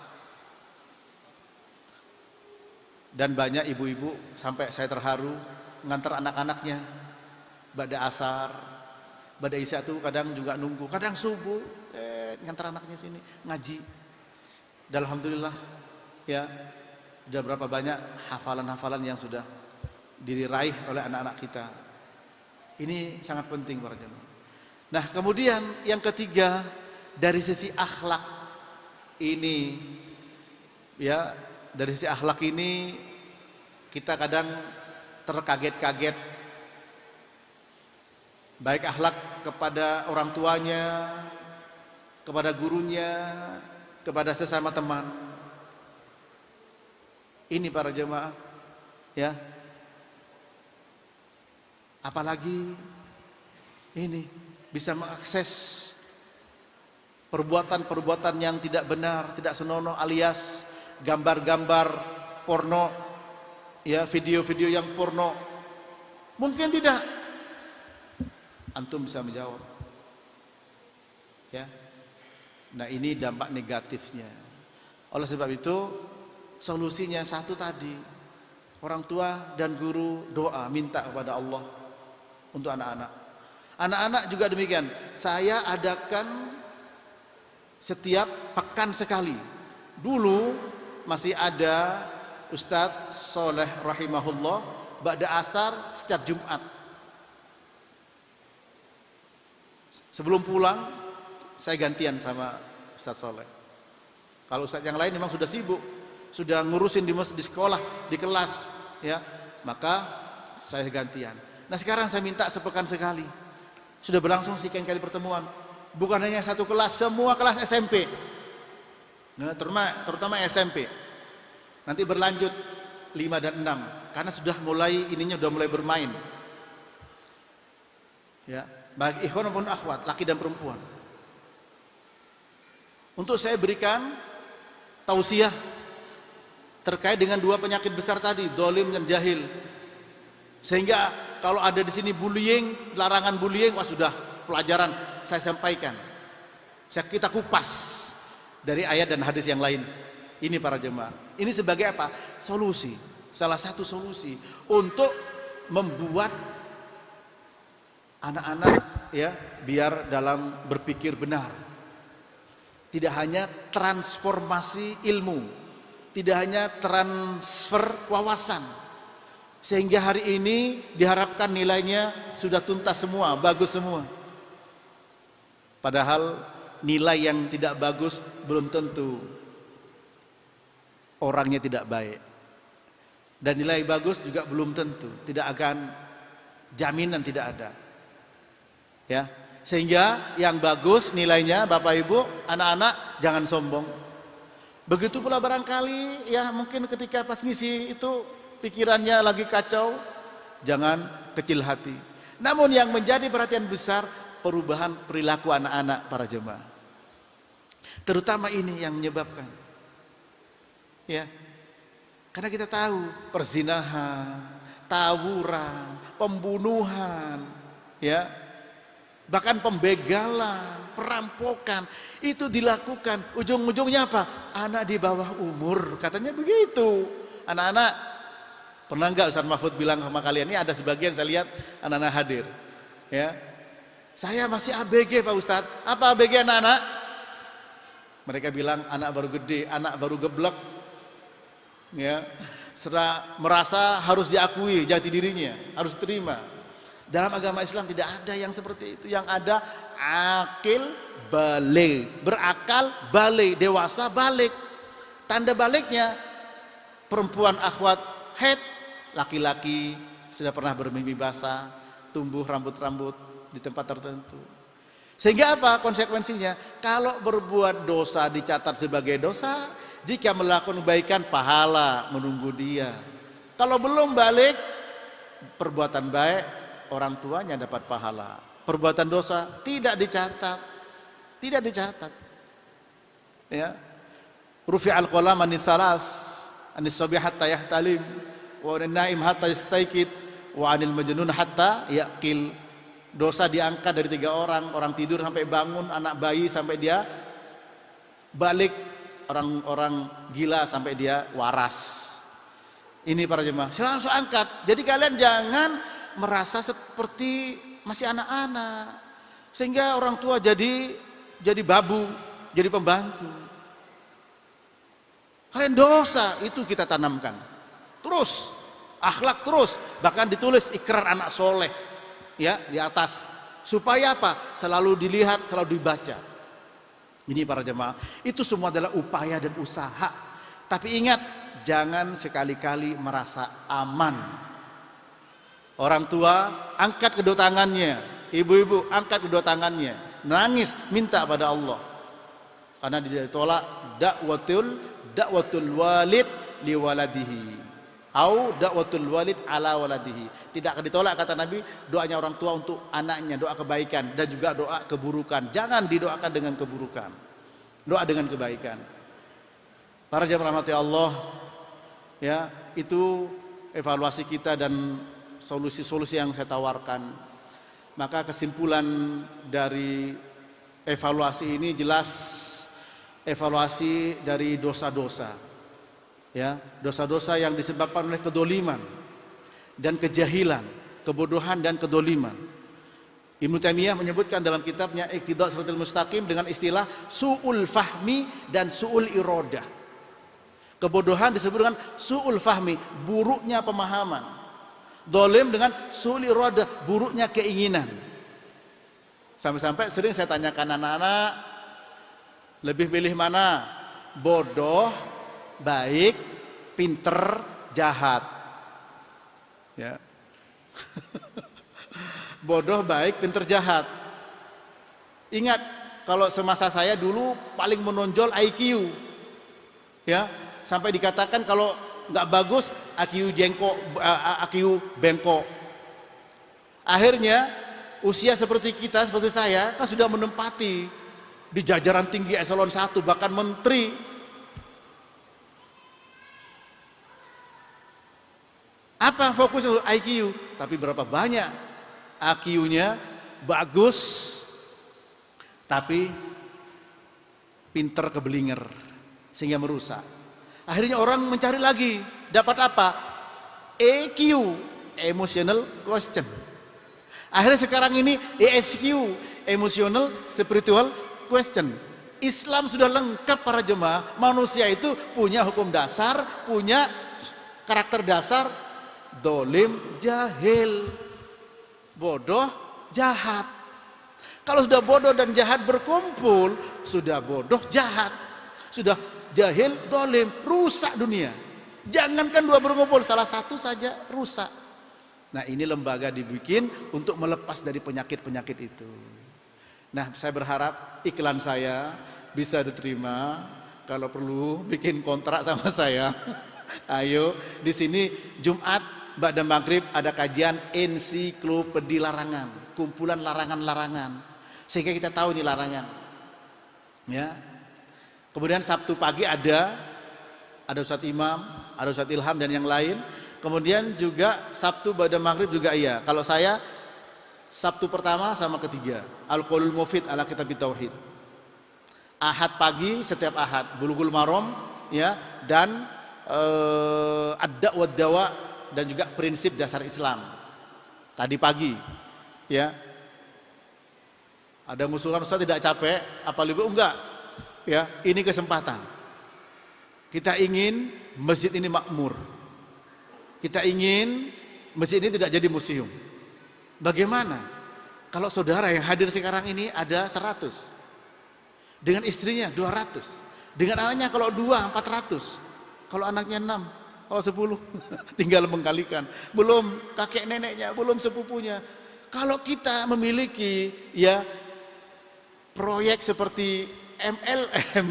Dan banyak ibu-ibu sampai saya terharu ngantar anak-anaknya ba'da asar, ba'da isya itu kadang juga nunggu, kadang subuh ngantar anaknya sini ngaji. Dan alhamdulillah ya sudah berapa banyak hafalan-hafalan yang sudah diraih oleh anak-anak kita. Ini sangat penting para jemaah. Nah, kemudian yang ketiga dari sisi akhlak ini, ya, dari sisi akhlak ini kita kadang terkaget-kaget, baik akhlak kepada orang tuanya, kepada gurunya, kepada sesama teman. Ini para jemaah, ya, apalagi ini bisa mengakses perbuatan-perbuatan yang tidak benar, tidak senonoh, alias gambar-gambar porno, ya, video-video yang porno. Mungkin tidak. Antum bisa menjawab. Ya. Nah, ini dampak negatifnya. Oleh sebab itu, solusinya satu tadi. Orang tua dan guru doa, minta kepada Allah untuk anak-anak. Anak-anak juga demikian. Saya adakan setiap pekan sekali. Dulu masih ada Ustadz Soleh rahimahullah, ba'da asar setiap Jumat. Sebelum pulang saya gantian sama Ustadz Soleh. Kalau Ustadz yang lain memang sudah sibuk, sudah ngurusin di sekolah, di kelas, ya, maka saya gantian. Nah, sekarang saya minta sepekan sekali. Sudah berlangsung sekian kali pertemuan. Bukan hanya satu kelas, semua kelas SMP. Nah, terutama SMP. Nanti berlanjut 5 dan 6 karena sudah mulai ininya sudah mulai bermain. Ya, bagi ikhwan maupun akhwat, laki dan perempuan. Untuk saya berikan tausiah terkait dengan dua penyakit besar tadi, dolim dan jahil. Sehingga kalau ada di sini bullying, larangan bullying, wah sudah pelajaran saya sampaikan. Kita kupas dari ayat dan hadis yang lain. Ini para jemaah. Ini sebagai apa? Solusi. Salah satu solusi untuk membuat anak-anak ya biar dalam berpikir benar. Tidak hanya transformasi ilmu, tidak hanya transfer wawasan. Sehingga hari ini diharapkan nilainya sudah tuntas semua, bagus semua. Padahal nilai yang tidak bagus belum tentu orangnya tidak baik. Dan nilai bagus juga belum tentu, tidak akan jaminan tidak ada. Ya. Sehingga yang bagus nilainya Bapak Ibu, anak-anak jangan sombong. Begitu pula barangkali ya mungkin ketika pas ngisi itu pikirannya lagi kacau, jangan kecil hati. Namun yang menjadi perhatian besar perubahan perilaku anak-anak para jemaah. Terutama ini yang menyebabkan. Ya. Karena kita tahu perzinahan, tawuran, pembunuhan, ya. Bahkan pembegalan, perampokan itu dilakukan. Ujung-ujungnya apa? Anak di bawah umur, katanya begitu. Anak-anak, pernah enggak Ustaz Mahfud bilang sama kalian? Ini ada sebagian saya lihat anak-anak hadir. Ya, saya masih ABG Pak Ustadz. Apa ABG anak-anak? Mereka bilang anak baru gede, anak baru geblek. Ya, serta merasa harus diakui jati dirinya, harus terima. Dalam agama Islam tidak ada yang seperti itu. Yang ada akil balik, berakal balik, dewasa balik. Tanda baliknya perempuan akhwat haid, laki-laki sudah pernah bermimpi basah, tumbuh rambut-rambut di tempat tertentu. Sehingga apa konsekuensinya? Kalau berbuat dosa dicatat sebagai dosa, jika melakukan kebaikan pahala menunggu dia. Kalau belum balik perbuatan baik, orang tuanya dapat pahala. Perbuatan dosa tidak dicatat. Tidak dicatat. Ya. Rufi'al qalam anis salas, anis sabi hatta yahtalim, wa anin naim hatta yastaykid, wa anil majnun hatta yaqil. Dosa diangkat dari 3 orang, orang tidur sampai bangun, anak bayi sampai dia balik, orang gila sampai dia waras. Ini para jemaah, saya langsung angkat. Jadi kalian jangan merasa seperti masih anak-anak sehingga orang tua jadi babu, jadi pembantu. Kalian dosa itu kita tanamkan terus, akhlak terus, bahkan ditulis ikrar anak soleh ya di atas supaya apa? Selalu dilihat, selalu dibaca. Ini para jemaah, itu semua adalah upaya dan usaha. Tapi ingat, jangan sekali-kali merasa aman. Orang tua angkat kedua tangannya, ibu-ibu angkat kedua tangannya, nangis minta pada Allah. Karena ditolak dakwatul walid li waladihi au dakwatul walid ala waladihi. Tidak akan ditolak kata Nabi doanya orang tua untuk anaknya, doa kebaikan dan juga doa keburukan. Jangan didoakan dengan keburukan. Doa dengan kebaikan. Para jemaah rahmati Allah, ya, itu evaluasi kita dan solusi-solusi yang saya tawarkan. Maka kesimpulan dari evaluasi ini jelas evaluasi dari dosa-dosa. Ya, dosa-dosa yang disebabkan oleh kedoliman dan kejahilan, kebodohan dan kedoliman. Ibnu Taimiyah menyebutkan dalam kitabnya Iqtida' Shiratal Mustaqim dengan istilah su'ul fahmi dan su'ul iradah. Kebodohan disebut dengan su'ul fahmi, buruknya pemahaman. Dolim dengan su'ul iradah, buruknya keinginan. Sampai-sampai sering saya tanyakan anak-anak, lebih pilih mana? Bodoh, baik, pinter, jahat. Ya. Bodoh, baik, pinter, jahat. Ingat, kalau semasa saya dulu paling menonjol IQ. Ya, sampai dikatakan kalau nggak bagus IQ jengkok, IQ bengkok. Akhirnya usia seperti kita, seperti saya, kan sudah menempati di jajaran tinggi eselon 1, bahkan menteri. Apa fokus IQ? Tapi berapa banyak IQ-nya bagus, tapi pinter kebelinger, sehingga merusak. Akhirnya orang mencari lagi, dapat apa? EQ, emotional question. Akhirnya sekarang ini ESQ, emotional spiritual question. Islam sudah lengkap para jemaah. Manusia itu punya hukum dasar, punya karakter dasar, dolim, jahil, bodoh, jahat. Kalau sudah bodoh dan jahat berkumpul, sudah bodoh, jahat, sudah jahil, dolim, rusak dunia. Jangankan dua berkumpul, salah satu saja rusak. Nah, ini lembaga dibikin untuk melepas dari penyakit-penyakit itu. Nah, saya berharap iklan saya bisa diterima. Kalau perlu bikin kontrak sama saya. Ayo, di sini Jumat ba'da maghrib ada kajian ensiklopedi larangan, kumpulan larangan-larangan, sehingga kita tahu ini larangan. Ya. Kemudian Sabtu pagi ada Ustadz Imam, ada Ustadz Ilham dan yang lain. Kemudian juga Sabtu ba'da maghrib juga iya. Kalau saya Sabtu pertama sama ketiga, Al-Qaulul Mufid ala Kitab Tauhid. Ahad pagi setiap Ahad, Bulughul Maram ya, dan Ad-Da' wad Dawa, dan juga prinsip dasar Islam. Tadi pagi ya. Ada musuhan Ustaz tidak capek apa libur? Enggak. Ya, ini kesempatan. Kita ingin masjid ini makmur. Kita ingin masjid ini tidak jadi museum. Bagaimana kalau saudara yang hadir sekarang ini ada 100, dengan istrinya 200, dengan anaknya kalau 2 400, kalau anaknya 6, kalau 10 tinggal mengkalikan, belum kakek neneknya, belum sepupunya. Kalau kita memiliki ya proyek seperti MLM,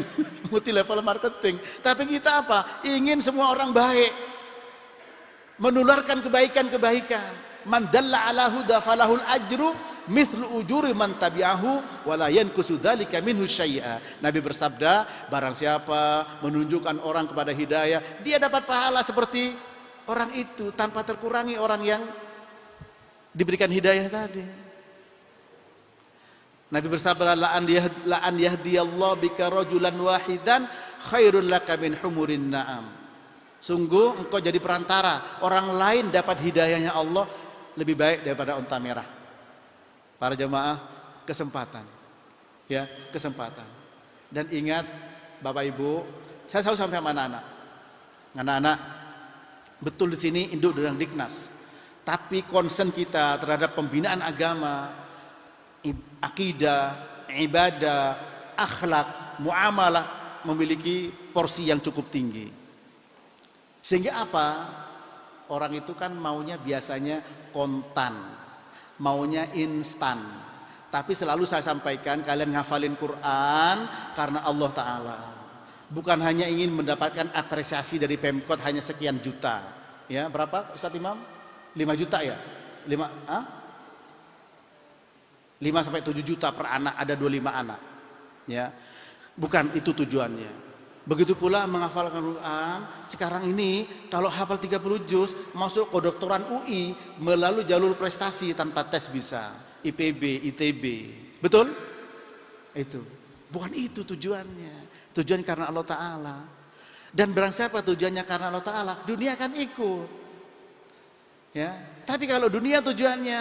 multi level marketing, tapi kita apa? Ingin semua orang baik, menularkan kebaikan-kebaikan. Man dalla ala huda falahul ajru mithlu ujuri man tabi'ahu wa la yankusu dzalika minhu syai'a. Nabi bersabda, barang siapa menunjukkan orang kepada hidayah, dia dapat pahala seperti orang itu tanpa terkurangi orang yang diberikan hidayah tadi. Nabi bersabda, la an yahdiyallahu bika rajulan wahidan khairul laka min humurin na'am. Sungguh engkau jadi perantara, orang lain dapat hidayahnya Allah lebih baik daripada unta merah. Para jemaah, kesempatan. Ya, kesempatan. Dan ingat Bapak Ibu, saya selalu sampai sama anak-anak. Anak-anak, betul di sini induk dan Diknas. Tapi concern kita terhadap pembinaan agama, akidah, ibadah, akhlak, muamalah memiliki porsi yang cukup tinggi. Sehingga apa? Orang itu kan maunya biasanya kontan, maunya instan. Tapi selalu saya sampaikan, kalian ngafalin Quran karena Allah Ta'ala. Bukan hanya ingin mendapatkan apresiasi dari Pemkot hanya sekian juta. Ya, berapa Ustaz Imam? 5 juta ya? 5 sampai 7 juta per anak, ada 25 anak. Ya. Bukan itu tujuannya. Begitu pula menghafalkan Quran. Sekarang ini kalau hafal 30 juz masuk kedokteran UI melalui jalur prestasi tanpa tes bisa, IPB, ITB. Betul? Itu. Bukan itu tujuannya. Tujuan karena Allah Ta'ala. Dan barang siapa tujuannya karena Allah Ta'ala, dunia akan ikut. Ya. Tapi kalau dunia tujuannya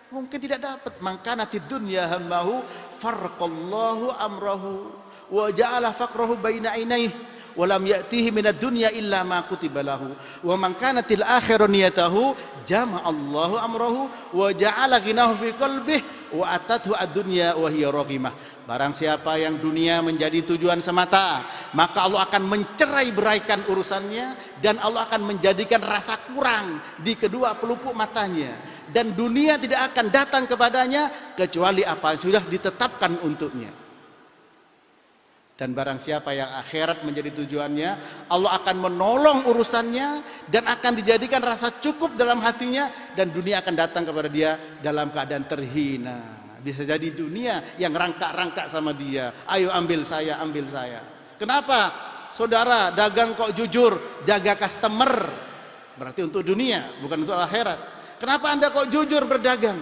mungkin tidak dapat. Mangkanatid dunya hammahu farqallahu amrahu wa ja'ala faqrahu baina ainaihi wa lam ya'tihi minad dunya illa ma kutiba lahu wa man kanatil akhiru niyatahu jama'allahu amrahu wa ja'ala ghinahu fi qalbihi wa atathu ad-dunya wa hiya raghimah. Barang siapa yang dunia menjadi tujuan semata, maka Allah akan mencerai-beraikan urusannya dan Allah akan menjadikan rasa kurang di kedua pelupuk matanya, dan dunia tidak akan datang kepadanya kecuali apa yang sudah ditetapkan untuknya. Dan barang siapa yang akhirat menjadi tujuannya, Allah akan menolong urusannya dan akan dijadikan rasa cukup dalam hatinya, dan dunia akan datang kepada dia dalam keadaan terhina. Bisa jadi dunia yang rangkak-rangkak sama dia. Ayo ambil saya, ambil saya. Kenapa? Saudara, dagang kok jujur, jaga customer. Berarti untuk dunia, bukan untuk akhirat. Kenapa Anda kok jujur berdagang?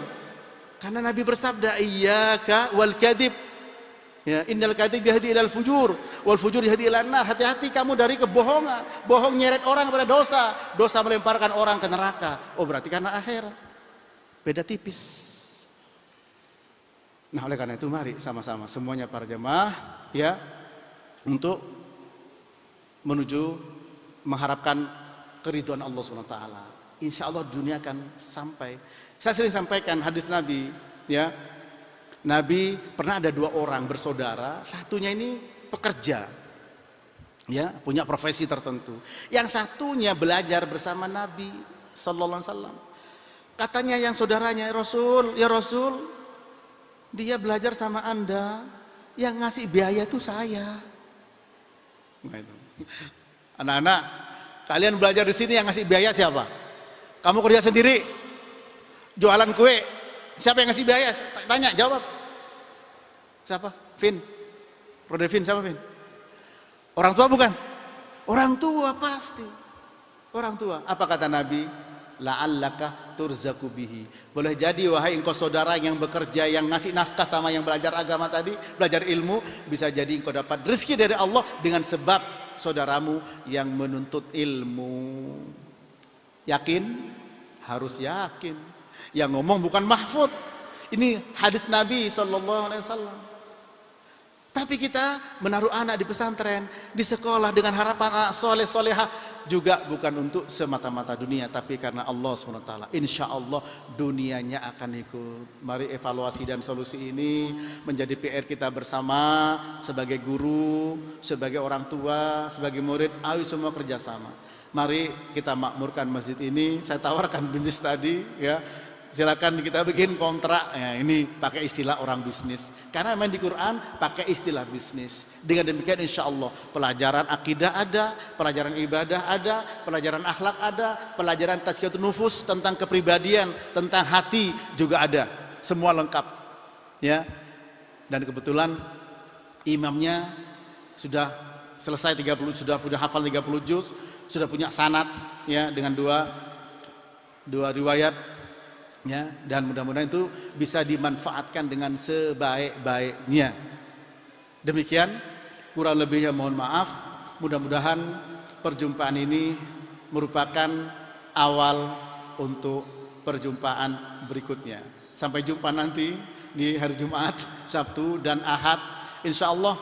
Karena Nabi bersabda, iyyaka wal kadhib. Ya, innal kadhib yahdi ilal fujur wal fujur yahdi ilan nar. Hati-hati kamu dari kebohongan. Bohong nyeret orang pada dosa, dosa melemparkan orang ke neraka. Oh, berarti karena akhirat. Beda tipis. Nah, oleh karena itu mari sama-sama semuanya para jemaah ya untuk menuju mengharapkan keridhaan Allah SWT. Insya Allah dunia akan sampai. Saya sering sampaikan hadis Nabi ya. Nabi pernah ada 2 orang bersaudara, satunya ini pekerja, ya, punya profesi tertentu. Yang satunya belajar bersama Nabi Sallallahu Alaihi Wasallam. Katanya yang saudaranya, ya Rasul, dia belajar sama Anda, yang ngasih biaya itu saya. Nah, itu. Anak-anak, kalian belajar di sini yang ngasih biaya siapa? Kamu kerja sendiri, jualan kue, siapa yang ngasih biaya? Tanya, jawab. Siapa? Vin. Brother Vin, siapa Vin? Orang tua bukan? Orang tua pasti. Orang tua. Apa kata Nabi? La'allaka turzaku bihi. Boleh jadi wahai engkau saudara yang bekerja, yang ngasih nafkah sama yang belajar agama tadi, belajar ilmu, bisa jadi engkau dapat rezeki dari Allah dengan sebab saudaramu yang menuntut ilmu. Yakin? Harus yakin. Yang ngomong bukan Mahfud. Ini hadis Nabi Sallallahu Alaihi Wasallam. Tapi kita menaruh anak di pesantren, di sekolah dengan harapan anak soleh solehah juga bukan untuk semata-mata dunia, tapi karena Allah SWT. Insya Allah dunianya akan ikut. Mari evaluasi dan solusi ini menjadi PR kita bersama sebagai guru, sebagai orang tua, sebagai murid. Ayo semua kerjasama. Mari kita makmurkan masjid ini. Saya tawarkan bisnis tadi, ya. Silakan kita bikin kontrak, ya, ini pakai istilah orang bisnis. Karena memang di Quran pakai istilah bisnis. Dengan demikian insya Allah pelajaran akidah ada, pelajaran ibadah ada, pelajaran akhlak ada, pelajaran tazkiyatun nufus tentang kepribadian, tentang hati juga ada. Semua lengkap. Ya. Dan kebetulan imamnya sudah selesai 30, sudah punya hafal 30 juz, sudah punya sanad ya dengan dua riwayat. Ya, dan mudah-mudahan itu bisa dimanfaatkan dengan sebaik-baiknya. Demikian, kurang lebihnya mohon maaf. Mudah-mudahan perjumpaan ini merupakan awal untuk perjumpaan berikutnya. Sampai jumpa nanti di hari Jumat, Sabtu dan Ahad. Insya Allah,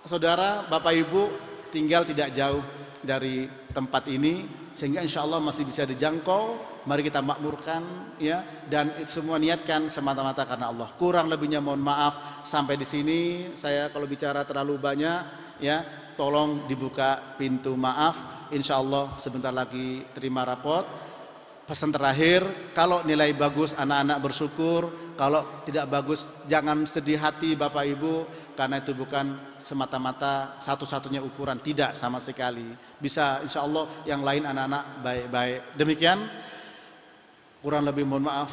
saudara, Bapak Ibu tinggal tidak jauh dari tempat ini, sehingga insya Allah masih bisa dijangkau. Mari kita makmurkan ya, dan semua niatkan semata-mata karena Allah. Kurang lebihnya mohon maaf. Sampai di sini saya kalau bicara terlalu banyak ya, tolong dibuka pintu maaf. Insya Allah sebentar lagi terima rapot. Pesan terakhir, kalau nilai bagus anak-anak bersyukur, kalau tidak bagus jangan sedih hati Bapak Ibu, karena itu bukan semata-mata satu-satunya ukuran, tidak sama sekali. Bisa insya Allah yang lain anak-anak baik-baik. Demikian, kurang lebih mohon maaf.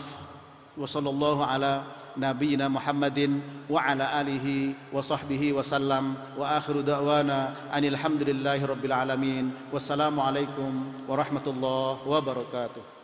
Wassallallahu ala nabiyyina Muhammadin wa ala alihi wa sahbihi wasallam, wa akhiru da'wana anil hamdulillahi rabbil alamin. Wassalamualaikum warahmatullahi wabarakatuh.